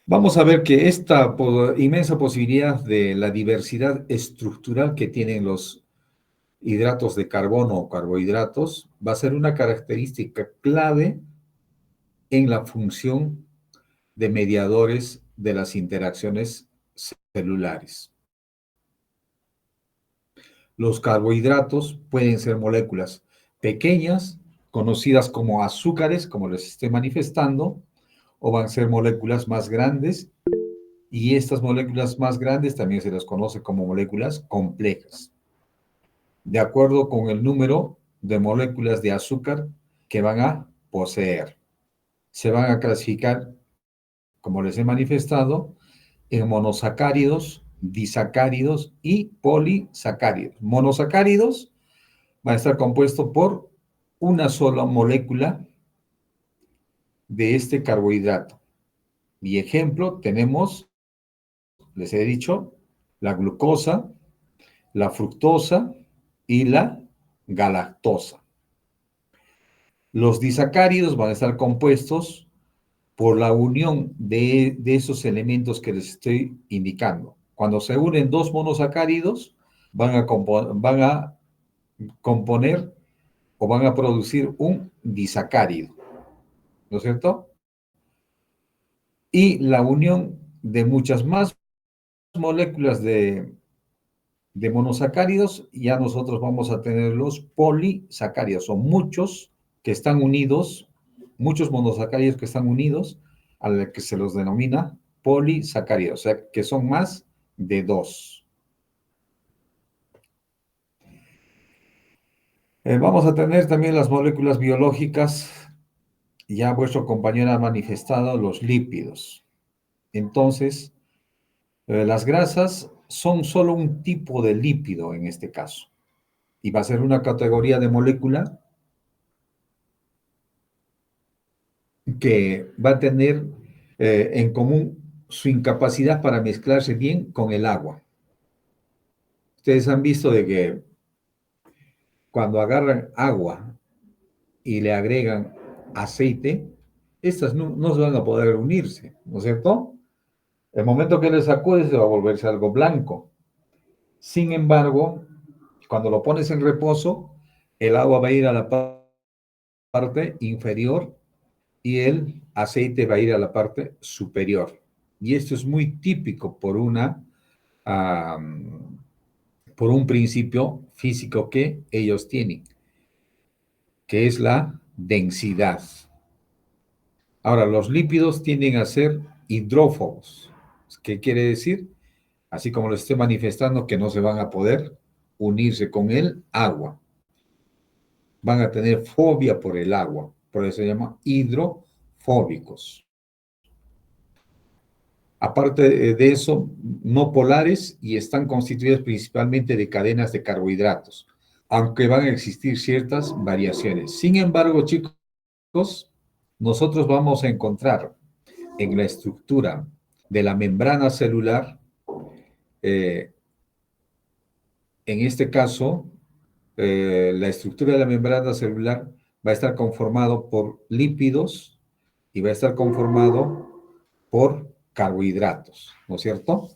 Vamos a ver que esta inmensa posibilidad de la diversidad estructural que tienen los hidratos de carbono o carbohidratos va a ser una característica clave en la función de mediadores de las interacciones celulares. Los carbohidratos pueden ser moléculas pequeñas, conocidas como azúcares, como les estoy manifestando, o van a ser moléculas más grandes, y estas moléculas más grandes también se las conoce como moléculas complejas, de acuerdo con el número de moléculas de azúcar que van a poseer. Se van a clasificar, como les he manifestado, en monosacáridos, disacáridos y polisacáridos. Monosacáridos va a estar compuesto por una sola molécula de este carbohidrato. Y ejemplo, tenemos, les he dicho, la glucosa, la fructosa y la galactosa. Los disacáridos van a estar compuestos por la unión de esos elementos que les estoy indicando. Cuando se unen dos monosacáridos, van a componer o van a producir un disacárido, ¿no es cierto? Y la unión de muchas más moléculas de monosacáridos, ya nosotros vamos a tener los polisacáridos. Son muchos que están unidos, muchos monosacáridos que están unidos, a la que se los denomina polisacáridos, o sea, que son más de dos. Vamos a tener también las moléculas biológicas, ya vuestro compañero ha manifestado los lípidos. Entonces, las grasas son solo un tipo de lípido en este caso, y va a ser una categoría de molécula que va a tener en común su incapacidad para mezclarse bien con el agua. Ustedes han visto de que cuando agarran agua y le agregan aceite, estas no se van a poder unirse, ¿no es cierto? El momento que le sacudes se va a volverse algo blanco. Sin embargo, cuando lo pones en reposo, el agua va a ir a la parte inferior y el aceite va a ir a la parte superior. Y esto es muy típico por un principio físico que ellos tienen, que es la densidad. Ahora, los lípidos tienden a ser hidrófobos. ¿Qué quiere decir? Así como les estoy manifestando, que no se van a poder unirse con el agua. Van a tener fobia por el agua. Por eso se llama hidrofóbicos. Aparte de eso, no polares y están constituidas principalmente de cadenas de carbohidratos, aunque van a existir ciertas variaciones. Sin embargo, chicos, nosotros vamos a encontrar en la estructura de la membrana celular, en este caso, la estructura de la membrana celular va a estar conformado por lípidos y va a estar conformado por carbohidratos, ¿no es cierto?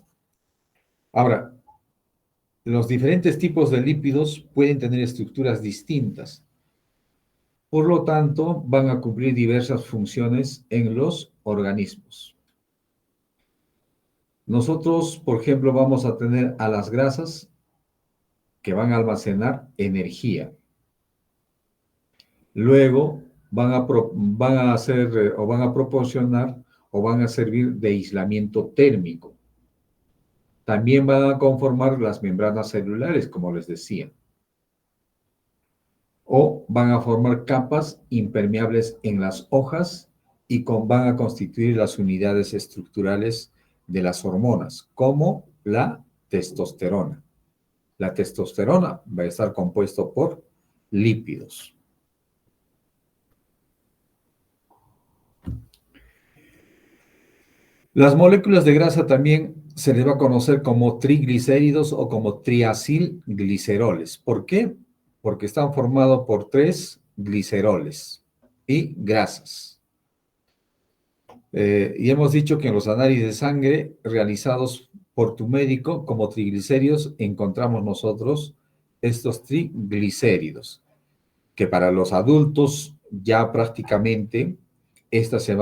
Ahora, los diferentes tipos de lípidos pueden tener estructuras distintas. Por lo tanto, van a cumplir diversas funciones en los organismos. Nosotros, por ejemplo, vamos a tener a las grasas que van a almacenar energía. Luego van a hacer o van a proporcionar o van a servir de aislamiento térmico. También van a conformar las membranas celulares, como les decía. O van a formar capas impermeables en las hojas y van a constituir las unidades estructurales de las hormonas, como la testosterona. La testosterona va a estar compuesto por lípidos. Las moléculas de grasa también se les va a conocer como triglicéridos o como triacilgliceroles. ¿Por qué? Porque están formados por 3 gliceroles y grasas. Y hemos dicho que en los análisis de sangre realizados por tu médico como triglicéridos encontramos nosotros estos triglicéridos, que para los adultos ya prácticamente estas se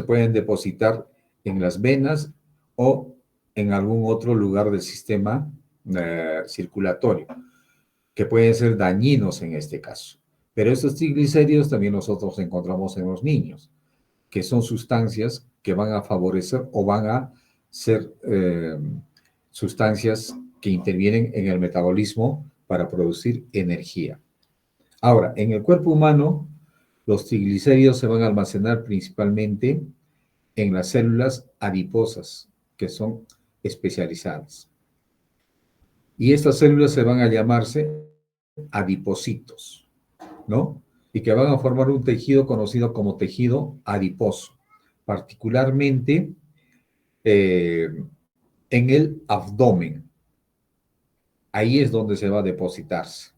pueden depositar en las venas o en algún otro lugar del sistema circulatorio, que pueden ser dañinos en este caso. Pero estos triglicéridos también nosotros encontramos en los niños, que son sustancias que van a favorecer o van a ser sustancias que intervienen en el metabolismo para producir energía. Ahora, en el cuerpo humano, los triglicéridos se van a almacenar principalmente en las células adiposas, que son especializadas. Y estas células se van a llamarse adipocitos, ¿no? Y que van a formar un tejido conocido como tejido adiposo, particularmente en el abdomen. Ahí es donde se va a depositarse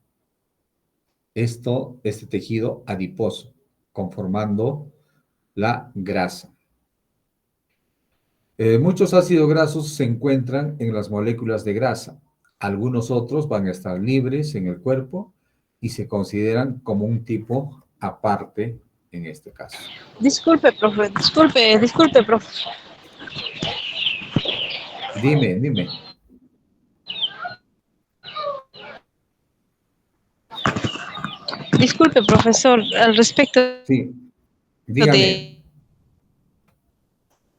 este tejido adiposo, conformando la grasa. Muchos ácidos grasos se encuentran en las moléculas de grasa. Algunos otros van a estar libres en el cuerpo y se consideran como un tipo aparte en este caso. Disculpe, profe, disculpe, profe. Dime. Disculpe, profesor, al respecto Sí, dígame.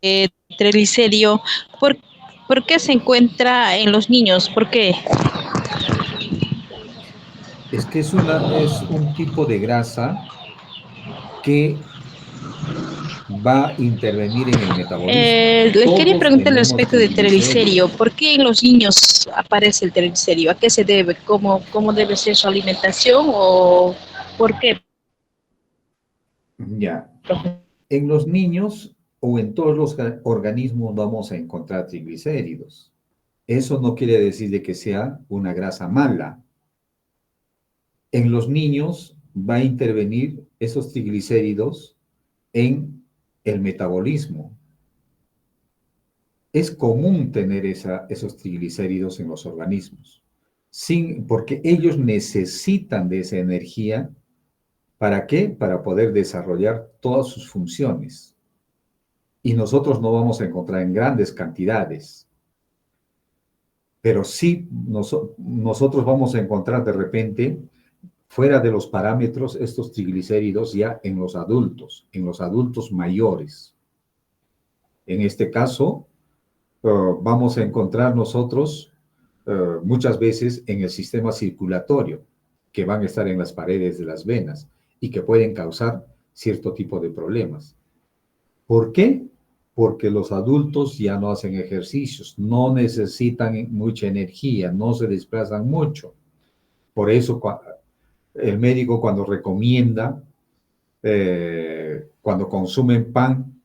de triglicérido, ¿por qué se encuentra en los niños? ¿Por qué? Es que es un tipo de grasa que va a intervenir en el metabolismo. Les quería preguntar al tenemos respecto de triglicérido. ¿Por qué en los niños aparece el triglicérido? ¿A qué se debe? ¿Cómo debe ser su alimentación o por qué? Ya. En los niños o en todos los organismos vamos a encontrar triglicéridos. Eso no quiere decir de que sea una grasa mala. En los niños va a intervenir esos triglicéridos en el metabolismo. Es común tener esos triglicéridos en los organismos, porque ellos necesitan de esa energía. ¿Para qué? Para poder desarrollar todas sus funciones. Y nosotros no vamos a encontrar en grandes cantidades. Pero sí nosotros vamos a encontrar de repente, fuera de los parámetros, estos triglicéridos ya en los adultos mayores. En este caso, vamos a encontrar nosotros muchas veces en el sistema circulatorio, que van a estar en las paredes de las venas y que pueden causar cierto tipo de problemas. ¿Por qué? porque los adultos ya no hacen ejercicios, no necesitan mucha energía, no se desplazan mucho. Por eso el médico cuando recomienda, cuando consumen pan,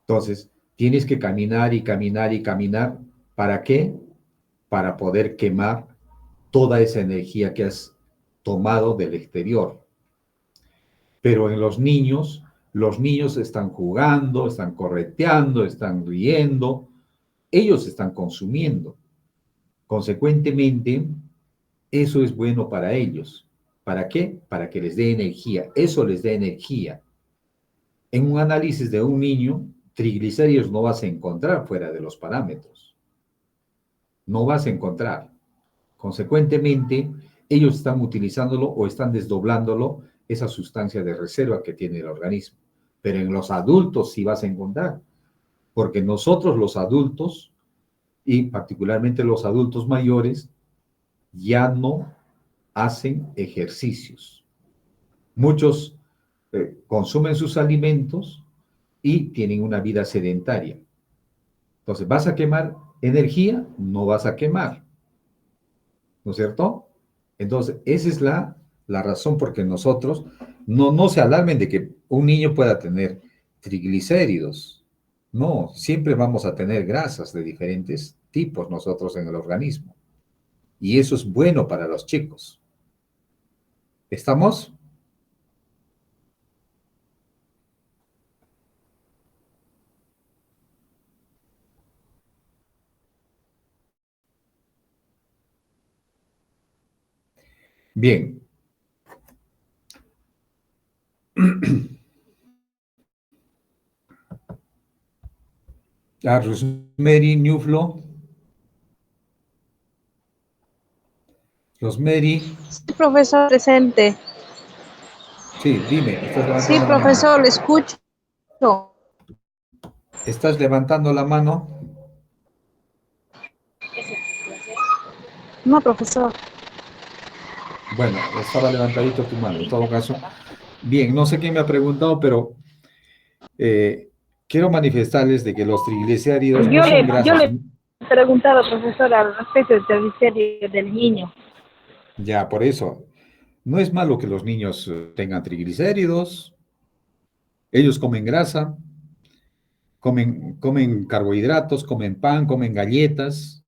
entonces tienes que caminar y caminar y caminar. ¿Para qué? Para poder quemar toda esa energía que has tomado del exterior. Pero en los niños están jugando, están correteando, están riendo, ellos están consumiendo. Consecuentemente, eso es bueno para ellos. ¿Para qué? Para que les dé energía. Eso les da energía. En un análisis de un niño, triglicéridos no vas a encontrar fuera de los parámetros. No vas a encontrar. Consecuentemente, ellos están utilizándolo o están desdoblándolo, esa sustancia de reserva que tiene el organismo. Pero en los adultos sí vas a encontrar, porque nosotros los adultos, y particularmente los adultos mayores, ya no hacen ejercicios. Muchos consumen sus alimentos y tienen una vida sedentaria. Entonces, ¿vas a quemar energía? No vas a quemar. ¿No es cierto? Entonces, esa es la razón por que nosotros no se alarmen de que un niño pueda tener triglicéridos. No, siempre vamos a tener grasas de diferentes tipos nosotros en el organismo. Y eso es bueno para los chicos. ¿Estamos? Bien. A Rosemary Ñuflo. Rosemary. Sí, profesor, presente. Sí, dime. Sí, profesor, le escucho. ¿Estás levantando la mano? No, profesor. Bueno, estaba levantadito tu mano, en todo caso. Bien, no sé quién me ha preguntado, pero quiero manifestarles de que los triglicéridos no son grasas. Yo le he preguntado, profesor, al respecto del triglicérido del niño. Ya, por eso. No es malo que los niños tengan triglicéridos. Ellos comen grasa, comen carbohidratos, comen pan, comen galletas,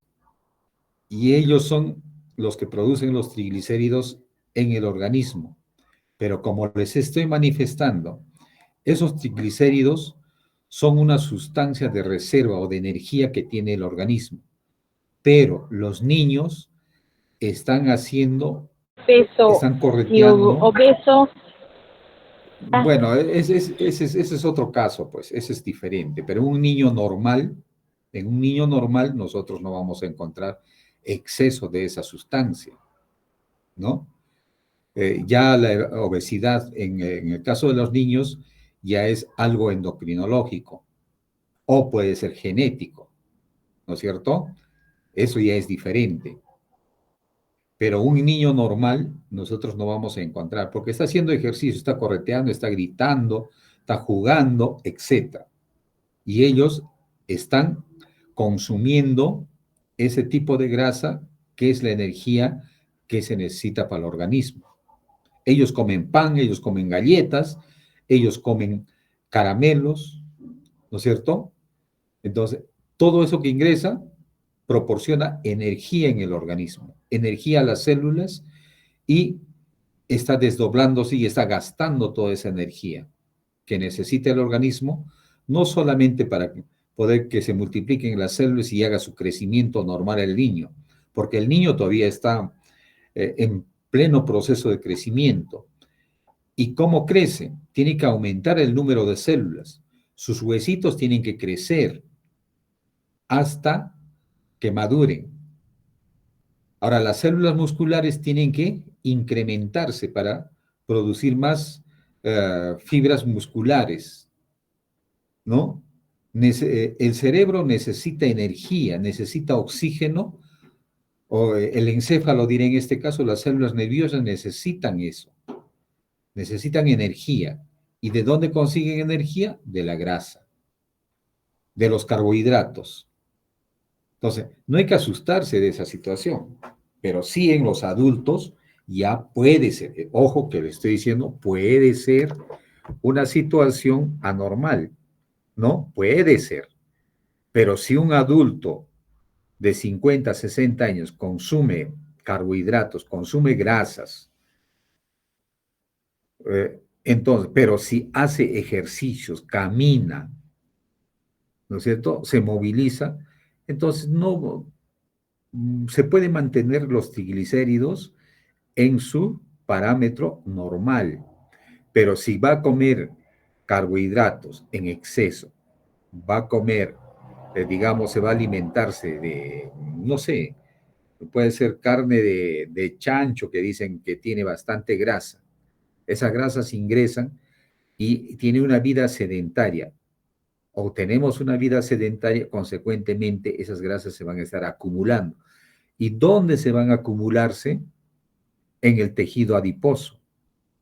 y ellos son los que producen los triglicéridos en el organismo. Pero como les estoy manifestando, esos triglicéridos son una sustancia de reserva o de energía que tiene el organismo. Pero los niños están correteando. Obeso. Bueno, ese es otro caso, pues, ese es diferente. Pero en un niño normal nosotros no vamos a encontrar exceso de esa sustancia, ¿no? Ya la obesidad, en el caso de los niños, ya es algo endocrinológico o puede ser genético, ¿no es cierto? Eso ya es diferente. Pero un niño normal nosotros no vamos a encontrar porque está haciendo ejercicio, está correteando, está gritando, está jugando, etc. Y ellos están consumiendo ese tipo de grasa que es la energía que se necesita para el organismo. Ellos comen pan, ellos comen galletas, ellos comen caramelos, ¿no es cierto? Entonces, todo eso que ingresa proporciona energía en el organismo, energía a las células y está desdoblándose y está gastando toda esa energía que necesita el organismo, no solamente para poder que se multipliquen las células y haga su crecimiento normal el niño, porque el niño todavía está en pleno proceso de crecimiento. ¿Y cómo crece? Tiene que aumentar el número de células. Sus huesitos tienen que crecer hasta que maduren. Ahora, las células musculares tienen que incrementarse para producir más fibras musculares, ¿no? El cerebro necesita energía, necesita oxígeno, o el encéfalo, diré en este caso, las células nerviosas necesitan eso, necesitan energía. ¿Y de dónde consiguen energía? De la grasa. de los carbohidratos. Entonces, no hay que asustarse de esa situación, pero sí en los adultos ya puede ser, ojo que le estoy diciendo, puede ser una situación anormal, ¿no? Puede ser, pero si un adulto de 50, 60 años consume carbohidratos, consume grasas, entonces, pero si hace ejercicios, camina, ¿no es cierto? Se moviliza, entonces no se puede mantener los triglicéridos en su parámetro normal, pero si va a comer carbohidratos en exceso, va a comer, digamos, se va a alimentarse de, no sé, puede ser carne de chancho que dicen que tiene bastante grasa. Esas grasas ingresan y tiene una vida sedentaria. O tenemos una vida sedentaria, consecuentemente esas grasas se van a estar acumulando. ¿Y dónde se van a acumularse? En el tejido adiposo,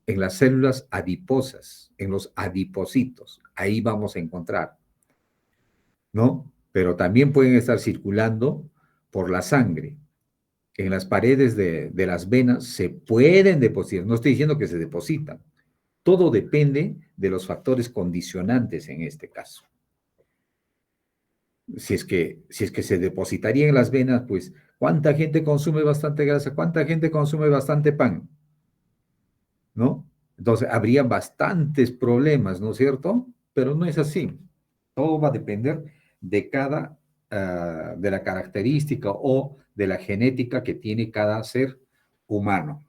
en las células adiposas, en los adipocitos. Ahí vamos a encontrar, ¿no? Pero también pueden estar circulando por la sangre. En las paredes de las venas se pueden depositar. No estoy diciendo que se depositan. Todo depende de los factores condicionantes en este caso. Si es que se depositaría en las venas, pues, ¿cuánta gente consume bastante grasa? ¿Cuánta gente consume bastante pan? ¿No? Entonces, habría bastantes problemas, ¿no es cierto? Pero no es así. Todo va a depender de cada, de la característica o de la genética que tiene cada ser humano.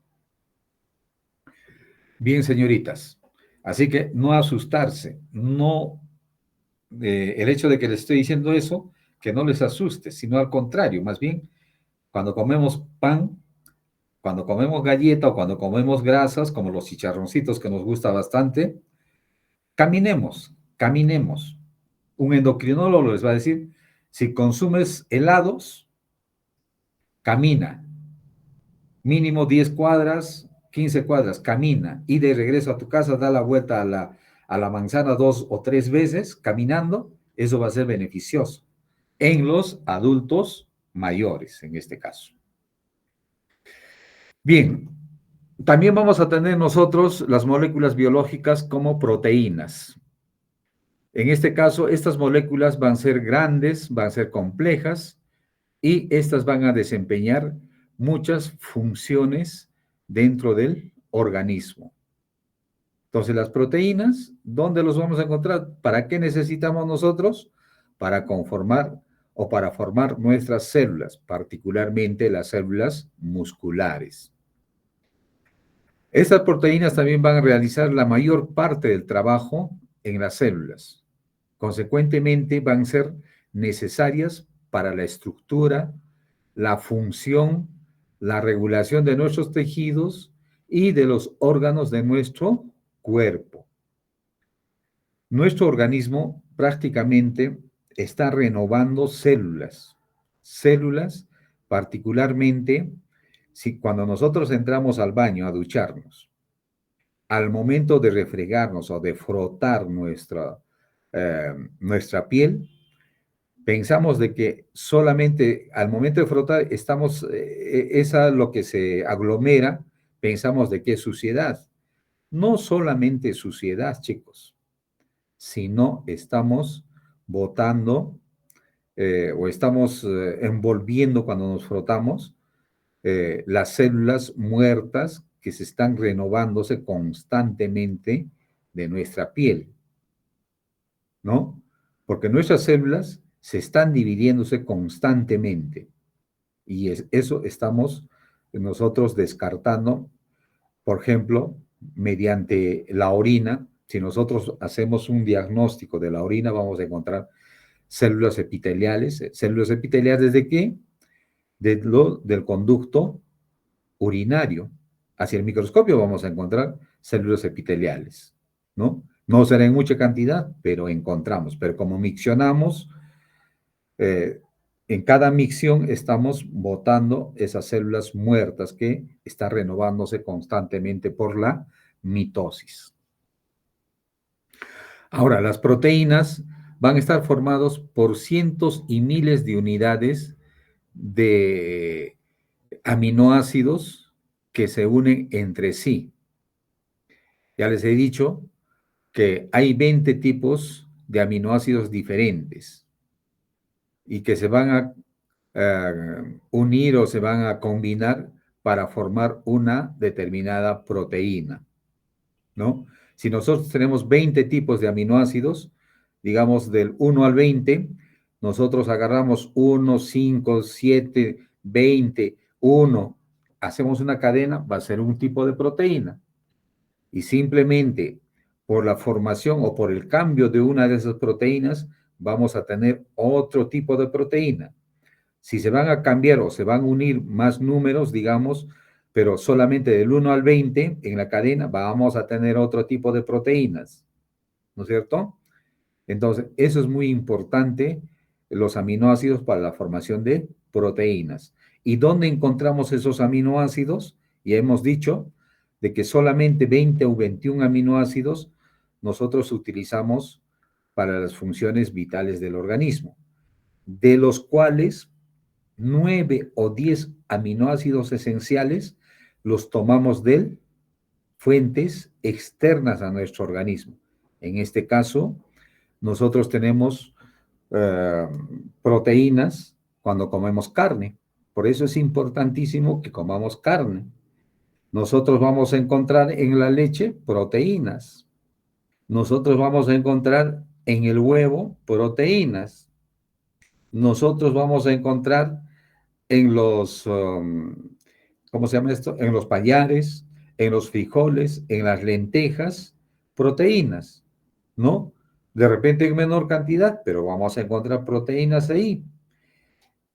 Bien, señoritas. Así que no asustarse, no, el hecho de que les estoy diciendo eso, que no les asuste, sino al contrario, más bien, cuando comemos pan, cuando comemos galleta o cuando comemos grasas, como los chicharroncitos que nos gusta bastante, caminemos, caminemos. Un endocrinólogo les va a decir, si consumes helados, camina, mínimo 10 cuadras, 15 cuadras, camina, y de regreso a tu casa, da la vuelta a la manzana 2 o 3 veces, caminando, eso va a ser beneficioso en los adultos mayores, en este caso. Bien, también vamos a tener nosotros las moléculas biológicas como proteínas. En este caso, estas moléculas van a ser grandes, van a ser complejas y estas van a desempeñar muchas funciones dentro del organismo. Entonces, las proteínas, ¿dónde los vamos a encontrar? ¿Para qué necesitamos nosotros? Para conformar o para formar nuestras células, particularmente las células musculares. Estas proteínas también van a realizar la mayor parte del trabajo en las células. Consecuentemente, van a ser necesarias para la estructura, la función, la regulación de nuestros tejidos y de los órganos de nuestro cuerpo. Nuestro organismo prácticamente está renovando células, particularmente cuando nosotros entramos al baño a ducharnos, al momento de refregarnos o de frotar nuestra piel, pensamos de que solamente al momento de frotar estamos, esa lo que se aglomera, pensamos de que es suciedad. No solamente suciedad, chicos, sino estamos botando o estamos envolviendo cuando nos frotamos las células muertas que se están renovándose constantemente de nuestra piel, ¿no? Porque nuestras células se están dividiéndose constantemente y eso estamos nosotros descartando, por ejemplo, mediante la orina. Si nosotros hacemos un diagnóstico de la orina, vamos a encontrar células epiteliales. ¿Células epiteliales de qué? Del conducto urinario. Hacia el microscopio vamos a encontrar células epiteliales, ¿no? No será en mucha cantidad, pero encontramos. Pero como miccionamos, en cada micción estamos botando esas células muertas que están renovándose constantemente por la mitosis. Ahora, las proteínas van a estar formados por cientos y miles de unidades de aminoácidos que se unen entre sí. Ya les he dicho que hay 20 tipos de aminoácidos diferentes y que se van a unir o se van a combinar para formar una determinada proteína, ¿no? Si nosotros tenemos 20 tipos de aminoácidos, digamos del 1 al 20, nosotros agarramos 1, 5, 7, 20, 1, hacemos una cadena, va a ser un tipo de proteína. Y simplemente por la formación o por el cambio de una de esas proteínas, vamos a tener otro tipo de proteína. Si se van a cambiar o se van a unir más números, digamos, pero solamente del 1 al 20 en la cadena, vamos a tener otro tipo de proteínas, ¿no es cierto? Entonces, eso es muy importante, los aminoácidos para la formación de proteínas. ¿Y dónde encontramos esos aminoácidos? Ya hemos dicho de que solamente 20 o 21 aminoácidos nosotros utilizamos para las funciones vitales del organismo, de los cuales 9 o 10 aminoácidos esenciales los tomamos de fuentes externas a nuestro organismo. En este caso, nosotros tenemos proteínas cuando comemos carne. Por eso es importantísimo que comamos carne. Nosotros vamos a encontrar en la leche proteínas. Nosotros vamos a encontrar en el huevo proteínas. Nosotros vamos a encontrar en los, ¿cómo se llama esto? En los pallares, en los frijoles, en las lentejas, proteínas, ¿no? De repente en menor cantidad, pero vamos a encontrar proteínas ahí.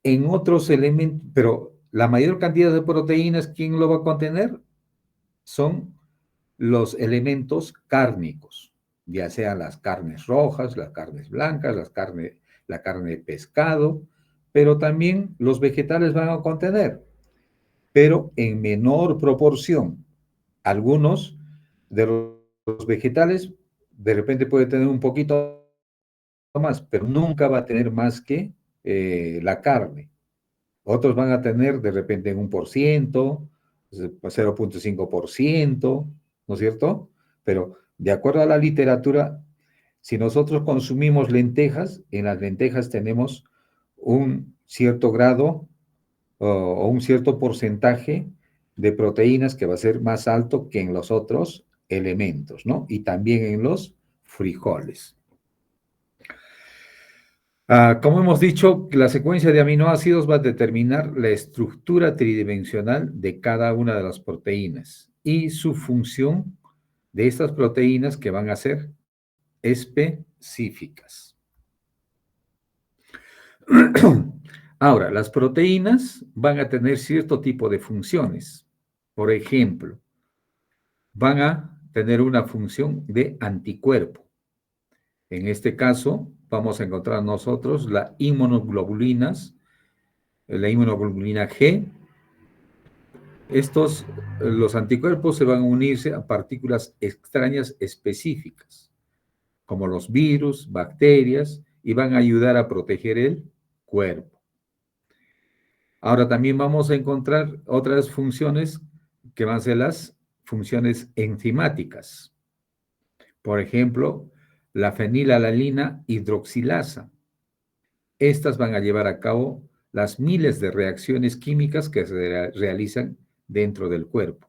En otros elementos, pero la mayor cantidad de proteínas, ¿quién lo va a contener? Son los elementos cárnicos, ya sean las carnes rojas, las carnes blancas, la carne de pescado, pero también los vegetales van a contener, pero en menor proporción. Algunos de los vegetales de repente puede tener un poquito más, pero nunca va a tener más que la carne. Otros van a tener de repente en 1%, 0.5%, ¿no es cierto? Pero de acuerdo a la literatura, si nosotros consumimos lentejas, en las lentejas tenemos un cierto grado o un cierto porcentaje de proteínas que va a ser más alto que en los otros elementos, ¿no? Y también en los frijoles. Como hemos dicho, la secuencia de aminoácidos va a determinar la estructura tridimensional de cada una de las proteínas y su función de estas proteínas que van a ser específicas. Ahora, las proteínas van a tener cierto tipo de funciones. Por ejemplo, van a tener una función de anticuerpo. En este caso, vamos a encontrar nosotros la inmunoglobulina G. Los anticuerpos se van a unirse a partículas extrañas específicas, como los virus, bacterias, y van a ayudar a proteger el cuerpo. Ahora también vamos a encontrar otras funciones que van a ser las funciones enzimáticas. Por ejemplo, la fenilalanina hidroxilasa. Estas van a llevar a cabo las miles de reacciones químicas que se realizan dentro del cuerpo.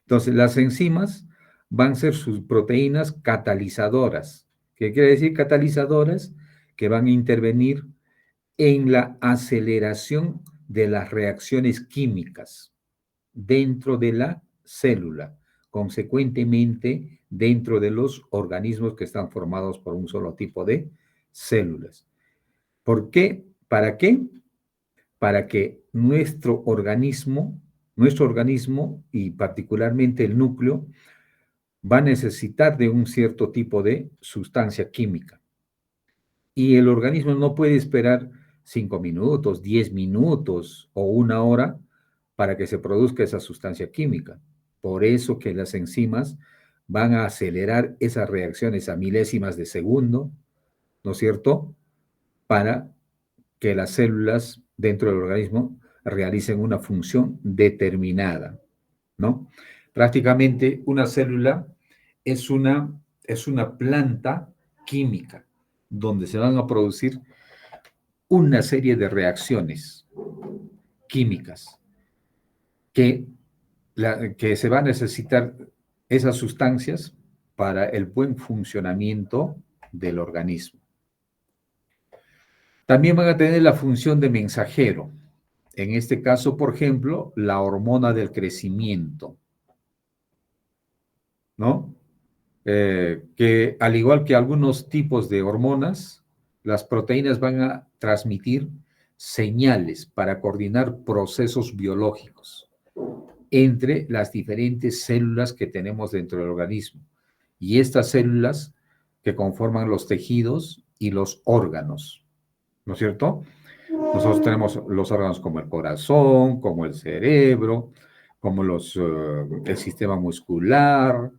Entonces, las enzimas van a ser sus proteínas catalizadoras. ¿Qué quiere decir catalizadoras? Que van a intervenir en la aceleración de las reacciones químicas dentro de la célula, consecuentemente dentro de los organismos que están formados por un solo tipo de células. ¿Por qué? ¿Para qué? Para que nuestro organismo y particularmente el núcleo va a necesitar de un cierto tipo de sustancia química. Y el organismo no puede esperar 5 minutos, 10 minutos o 1 hora para que se produzca esa sustancia química. Por eso que las enzimas van a acelerar esas reacciones a milésimas de segundo, ¿no es cierto?, para que las células dentro del organismo realicen una función determinada, ¿no? Prácticamente una célula es una planta química donde se van a producir una serie de reacciones químicas que se va a necesitar esas sustancias para el buen funcionamiento del organismo. También van a tener la función de mensajero. En este caso, por ejemplo, la hormona del crecimiento, ¿no? Que al igual que algunos tipos de hormonas, las proteínas van a transmitir señales para coordinar procesos biológicos entre las diferentes células que tenemos dentro del organismo. Y estas células que conforman los tejidos y los órganos, ¿no es cierto? Nosotros tenemos los órganos como el corazón, como el cerebro, como el sistema muscular,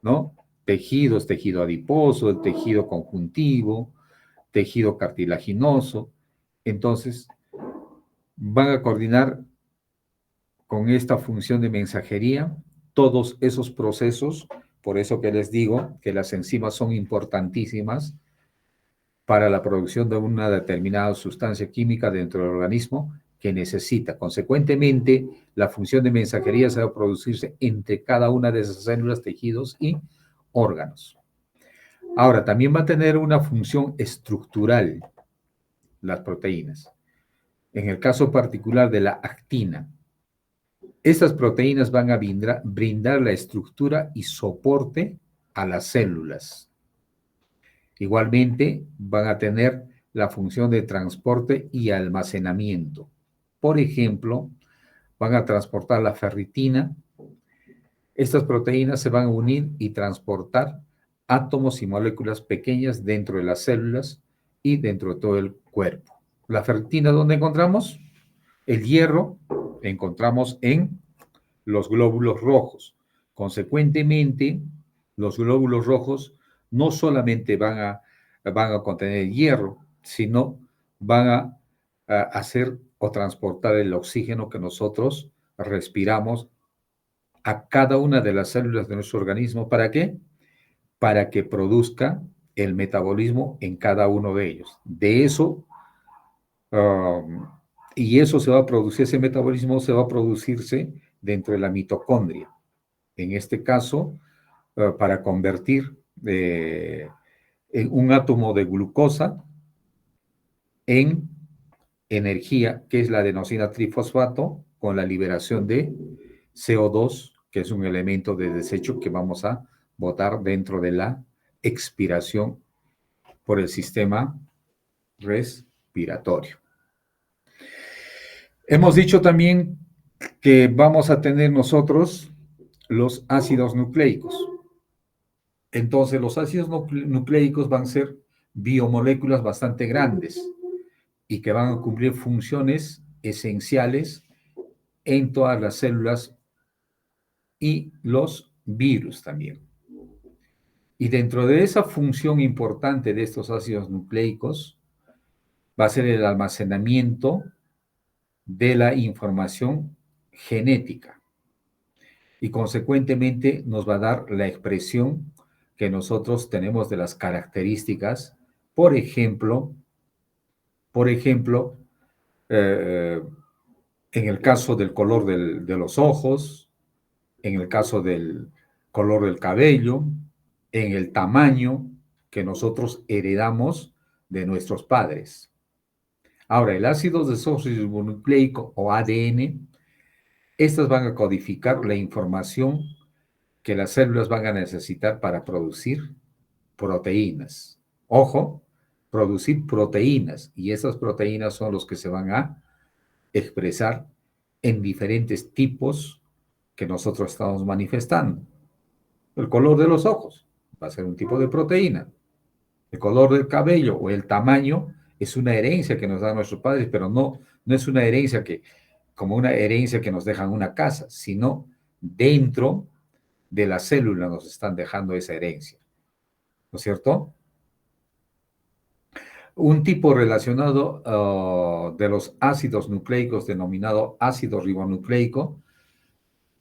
¿no? Tejidos, tejido adiposo, el tejido conjuntivo, tejido cartilaginoso. Entonces, van a coordinar con esta función de mensajería todos esos procesos. Por eso que les digo que las enzimas son importantísimas para la producción de una determinada sustancia química dentro del organismo que necesita. Consecuentemente, la función de mensajería se va a producirse entre cada una de esas células, tejidos y órganos. Ahora, también va a tener una función estructural las proteínas. En el caso particular de la actina, estas proteínas van a brindar la estructura y soporte a las células. Igualmente, van a tener la función de transporte y almacenamiento. Por ejemplo, van a transportar la ferritina. Estas proteínas se van a unir y transportar átomos y moléculas pequeñas dentro de las células y dentro de todo el cuerpo. La ferritina, ¿dónde encontramos? El hierro encontramos en los glóbulos rojos. Consecuentemente, los glóbulos rojos no solamente van a contener hierro, sino van a hacer o transportar el oxígeno que nosotros respiramos a cada una de las células de nuestro organismo. ¿Para qué? Para que produzca el metabolismo en cada uno de ellos. De eso, y eso se va a producir, ese metabolismo se va a producirse dentro de la mitocondria. En este caso, para convertir en un átomo de glucosa en energía, que es la adenosina trifosfato, con la liberación de CO2, que es un elemento de desecho que vamos a botar dentro de la expiración por el sistema respiratorio. Hemos dicho también que vamos a tener nosotros los ácidos nucleicos. Entonces, los ácidos nucleicos van a ser biomoléculas bastante grandes y que van a cumplir funciones esenciales en todas las células y los virus también. Y dentro de esa función importante de estos ácidos nucleicos va a ser el almacenamiento de la información genética y consecuentemente nos va a dar la expresión que nosotros tenemos de las características, por ejemplo, en el caso del color de los ojos, en el caso del color del cabello, en el tamaño que nosotros heredamos de nuestros padres. Ahora, el ácido desoxirribonucleico o ADN, estas van a codificar la información que las células van a necesitar para producir proteínas. Ojo, producir proteínas, y esas proteínas son los que se van a expresar en diferentes tipos que nosotros estamos manifestando. El color de los ojos va a ser un tipo de proteína. El color del cabello o el tamaño es una herencia que nos dan nuestros padres, pero no es una herencia como una herencia que nos dejan una casa, sino dentro de la célula nos están dejando esa herencia. ¿No es cierto? Un tipo relacionado de los ácidos nucleicos denominado ácido ribonucleico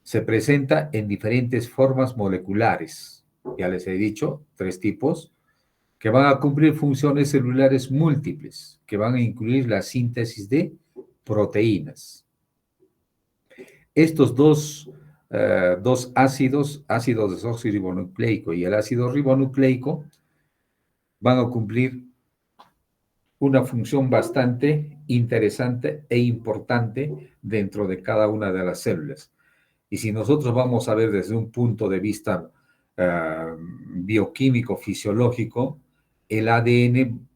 se presenta en diferentes formas moleculares. Ya les he dicho, 3 tipos que van a cumplir funciones celulares múltiples, que van a incluir la síntesis de proteínas. Estos dos ácidos, ácido desoxirribonucleico y el ácido ribonucleico, van a cumplir una función bastante interesante e importante dentro de cada una de las células. Y si nosotros vamos a ver desde un punto de vista bioquímico, fisiológico, el ADN,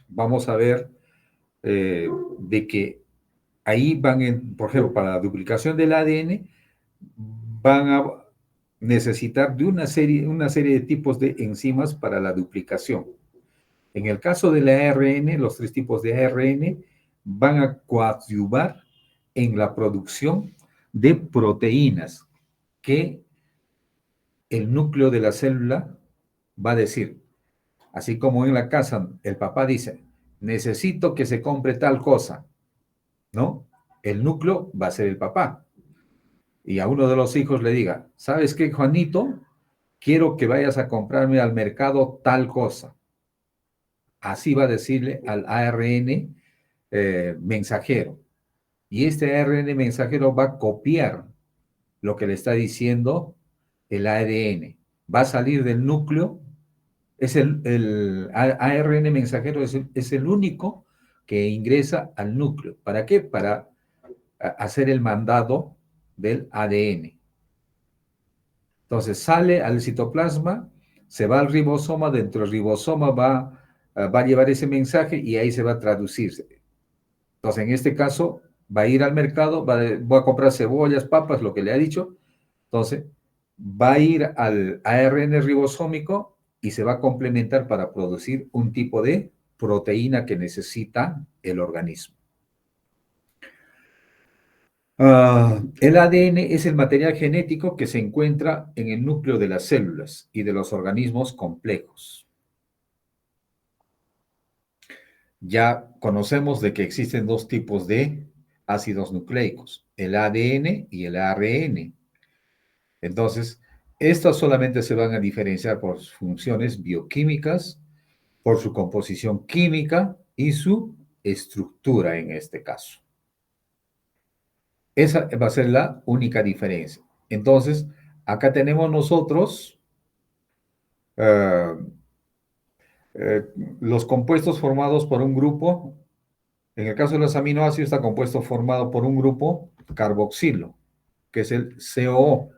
vamos a ver de que ahí por ejemplo, para la duplicación del ADN, van a necesitar de una serie de tipos de enzimas para la duplicación. En el caso del ARN, los 3 tipos de ARN van a coadyuvar en la producción de proteínas que el núcleo de la célula va a decir, así como en la casa el papá dice, necesito que se compre tal cosa, ¿no? El núcleo va a ser el papá. Y a uno de los hijos le diga, ¿sabes qué, Juanito? Quiero que vayas a comprarme al mercado tal cosa. Así va a decirle al ARN mensajero. Y este ARN mensajero va a copiar lo que le está diciendo el ADN. Va a salir del núcleo. El ARN mensajero es el único que ingresa al núcleo. ¿Para qué? Para hacer el mandado del ADN. Entonces sale al citoplasma, se va al ribosoma, dentro del ribosoma va a llevar ese mensaje y ahí se va a traducirse. Entonces, en este caso, va a ir al mercado, voy a comprar cebollas, papas, lo que le ha dicho. Entonces, va a ir al ARN ribosómico y se va a complementar para producir un tipo de proteína que necesita el organismo. El ADN es el material genético que se encuentra en el núcleo de las células y de los organismos complejos. Ya conocemos de que existen 2 tipos de ácidos nucleicos, el ADN y el ARN. Entonces, estas solamente se van a diferenciar por sus funciones bioquímicas, por su composición química y su estructura en este caso. Esa va a ser la única diferencia. Entonces, acá tenemos nosotros los compuestos formados por un grupo. En el caso de los aminoácidos está compuesto formado por un grupo carboxilo, que es el COO,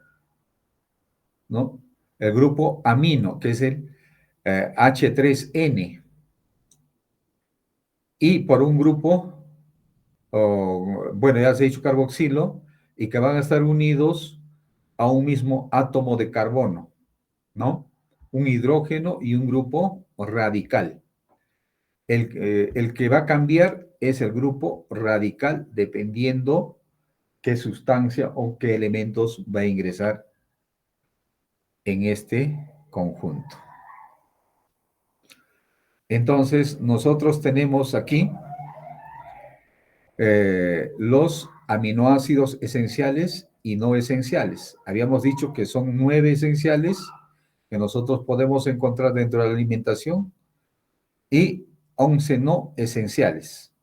¿no? El grupo amino, que es el H3N. Y por un grupo, bueno, ya se ha dicho carboxilo, y que van a estar unidos a un mismo átomo de carbono, ¿no? Un hidrógeno y un grupo radical. El que va a cambiar es el grupo radical dependiendo qué sustancia o qué elementos va a ingresar en este conjunto. Entonces, nosotros tenemos aquí los aminoácidos esenciales y no esenciales. Habíamos dicho que son 9 esenciales que nosotros podemos encontrar dentro de la alimentación y 11 no esenciales.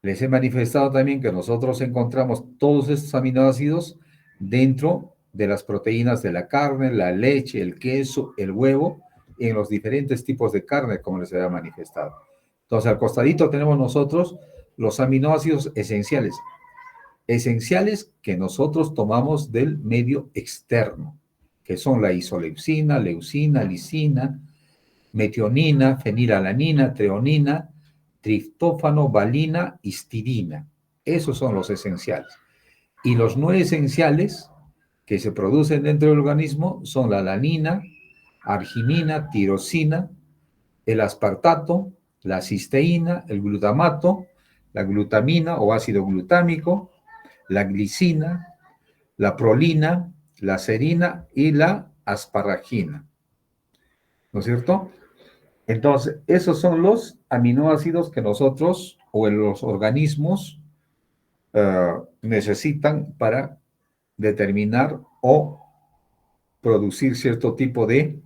Les he manifestado también que nosotros encontramos todos estos aminoácidos dentro de las proteínas de la carne, la leche, el queso, el huevo, en los diferentes tipos de carne, como les había manifestado. Entonces, al costadito tenemos nosotros los aminoácidos esenciales. Esenciales que nosotros tomamos del medio externo, que son la isoleucina, leucina, lisina, metionina, fenilalanina, treonina, triptófano, valina, histidina. Esos son los esenciales. Y los no esenciales que se producen dentro del organismo son la alanina, arginina, tirosina, el aspartato, la cisteína, el glutamato, la glutamina o ácido glutámico, la glicina, la prolina, la serina y la asparagina. ¿No es cierto? Entonces, esos son los aminoácidos que nosotros o los organismos necesitan para determinar o producir cierto tipo de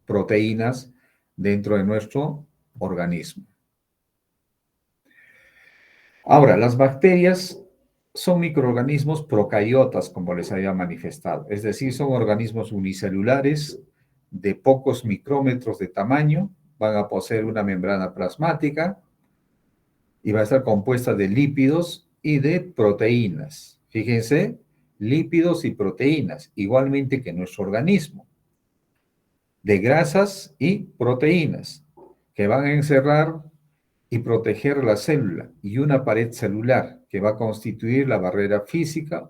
proteínas dentro de nuestro organismo. Ahora, las bacterias son microorganismos procariotas, como les había manifestado, es decir, son organismos unicelulares de pocos micrómetros de tamaño, van a poseer una membrana plasmática y va a estar compuesta de lípidos y de proteínas. Fíjense, lípidos y proteínas, igualmente que nuestro organismo, de grasas y proteínas, que van a encerrar y proteger la célula y una pared celular que va a constituir la barrera física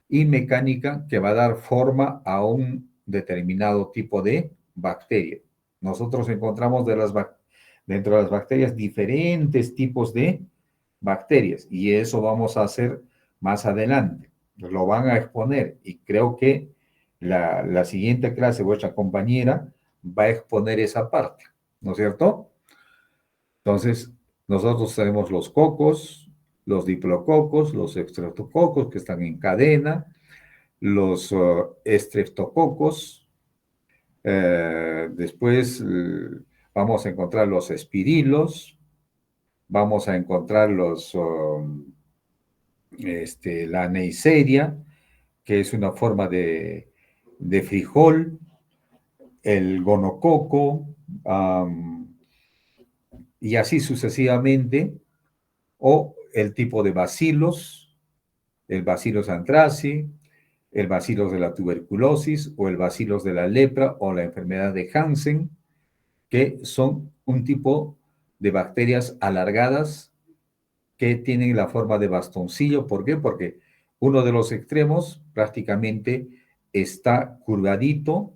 y mecánica que va a dar forma a un determinado tipo de bacteria. Nosotros encontramos dentro de las bacterias diferentes tipos de bacterias y eso vamos a hacer más adelante. Lo van a exponer y creo que la siguiente clase, vuestra compañera, va a exponer esa parte, ¿no es cierto? Entonces, nosotros tenemos los cocos, los diplococos, los estreptococos que están en cadena, los estreptococos, después vamos a encontrar los espirilos, vamos a encontrar la Neisseria, que es una forma de frijol, el gonococo, y así sucesivamente, o el tipo de bacilos, el Bacillus anthracis, el Bacillus de la tuberculosis, o el Bacillus de la lepra, o la enfermedad de Hansen, que son un tipo de bacterias alargadas que tienen la forma de bastoncillo. ¿Por qué? Porque uno de los extremos prácticamente está curvadito,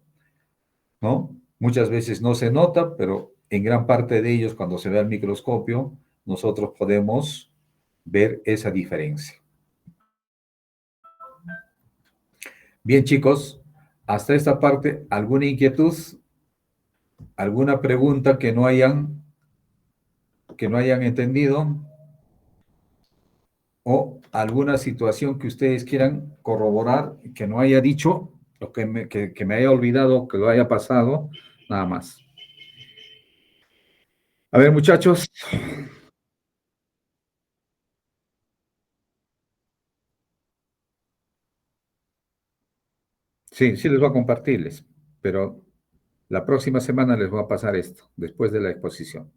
¿no? Muchas veces no se nota, pero en gran parte de ellos, cuando se ve al microscopio, nosotros podemos ver esa diferencia. Bien, chicos, hasta esta parte, ¿alguna inquietud? ¿Alguna pregunta que no hayan entendido? ¿O alguna situación que ustedes quieran corroborar que no haya dicho, o que me haya olvidado, que lo haya pasado? Nada más. A ver, muchachos. Sí, sí les voy a compartirles, pero la próxima semana les voy a pasar esto, después de la exposición.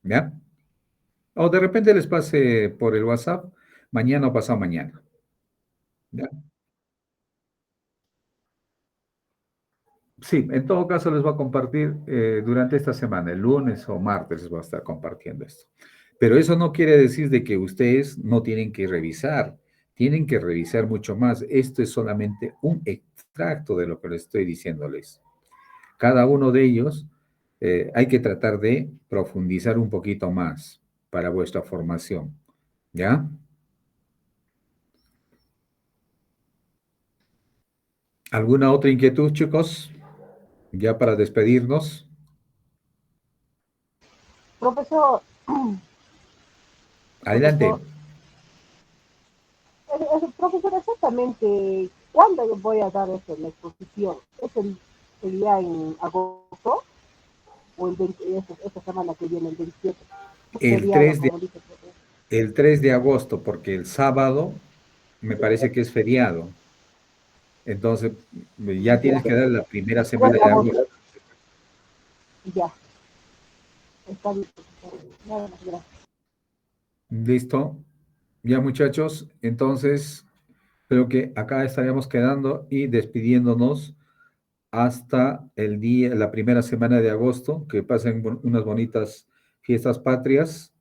¿Ya? O de repente les pase por el WhatsApp, mañana o pasado mañana. ¿Ya? Sí, en todo caso les voy a compartir durante esta semana, el lunes o martes les voy a estar compartiendo esto. Pero eso no quiere decir de que ustedes no tienen que revisar mucho más. Esto es solamente un extracto de lo que les estoy diciéndoles. Cada uno de ellos hay que tratar de profundizar un poquito más para vuestra formación. ¿Ya? ¿Alguna otra inquietud, chicos? Ya para despedirnos. Profesor, Adelante. profesor, exactamente, ¿cuándo yo voy a dar esto en la exposición? ¿Sería en agosto o esta semana que viene, el 27? El 3 de agosto, porque el sábado me parece que es feriado. Entonces, ya tienes que dar la primera semana de agosto. Ya. Está bien. Nada más, gracias. ¿Listo? Ya, muchachos, entonces creo que acá estaríamos quedando y despidiéndonos hasta la primera semana de agosto. Que pasen unas bonitas fiestas patrias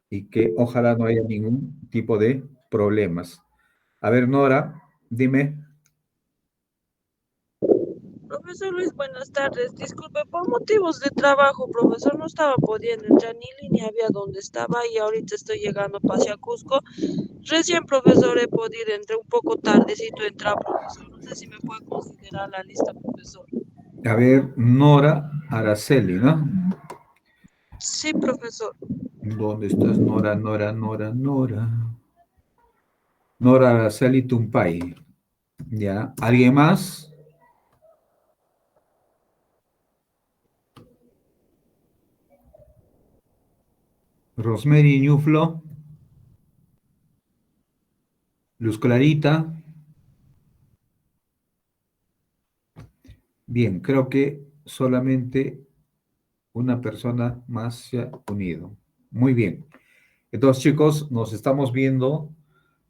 y que ojalá no haya ningún tipo de problemas. A ver, Nora, dime. Profesor Luis, buenas tardes. Disculpe, por motivos de trabajo, profesor, no estaba pudiendo entrar ni línea, había donde estaba y ahorita estoy llegando hacia Cusco. Recién, profesor, he podido entrar un poco tardecito entrar, profesor. No sé si me puede considerar la lista, profesor. A ver, Nora, Araceli, ¿no? Sí, profesor. ¿Dónde estás, Nora, Nora, Nora, Nora? Nora Araceli Tumpay. ¿Ya? ¿Alguien más? Rosemary Ñuflo. Luz Clarita. Bien, creo que solamente una persona más se ha unido. Muy bien. Entonces, chicos, nos estamos viendo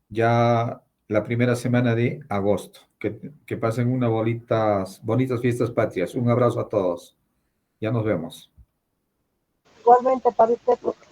ya la primera semana de agosto. Que pasen unas bonitas fiestas patrias. Un abrazo a todos. Ya nos vemos. Igualmente para usted, profesor.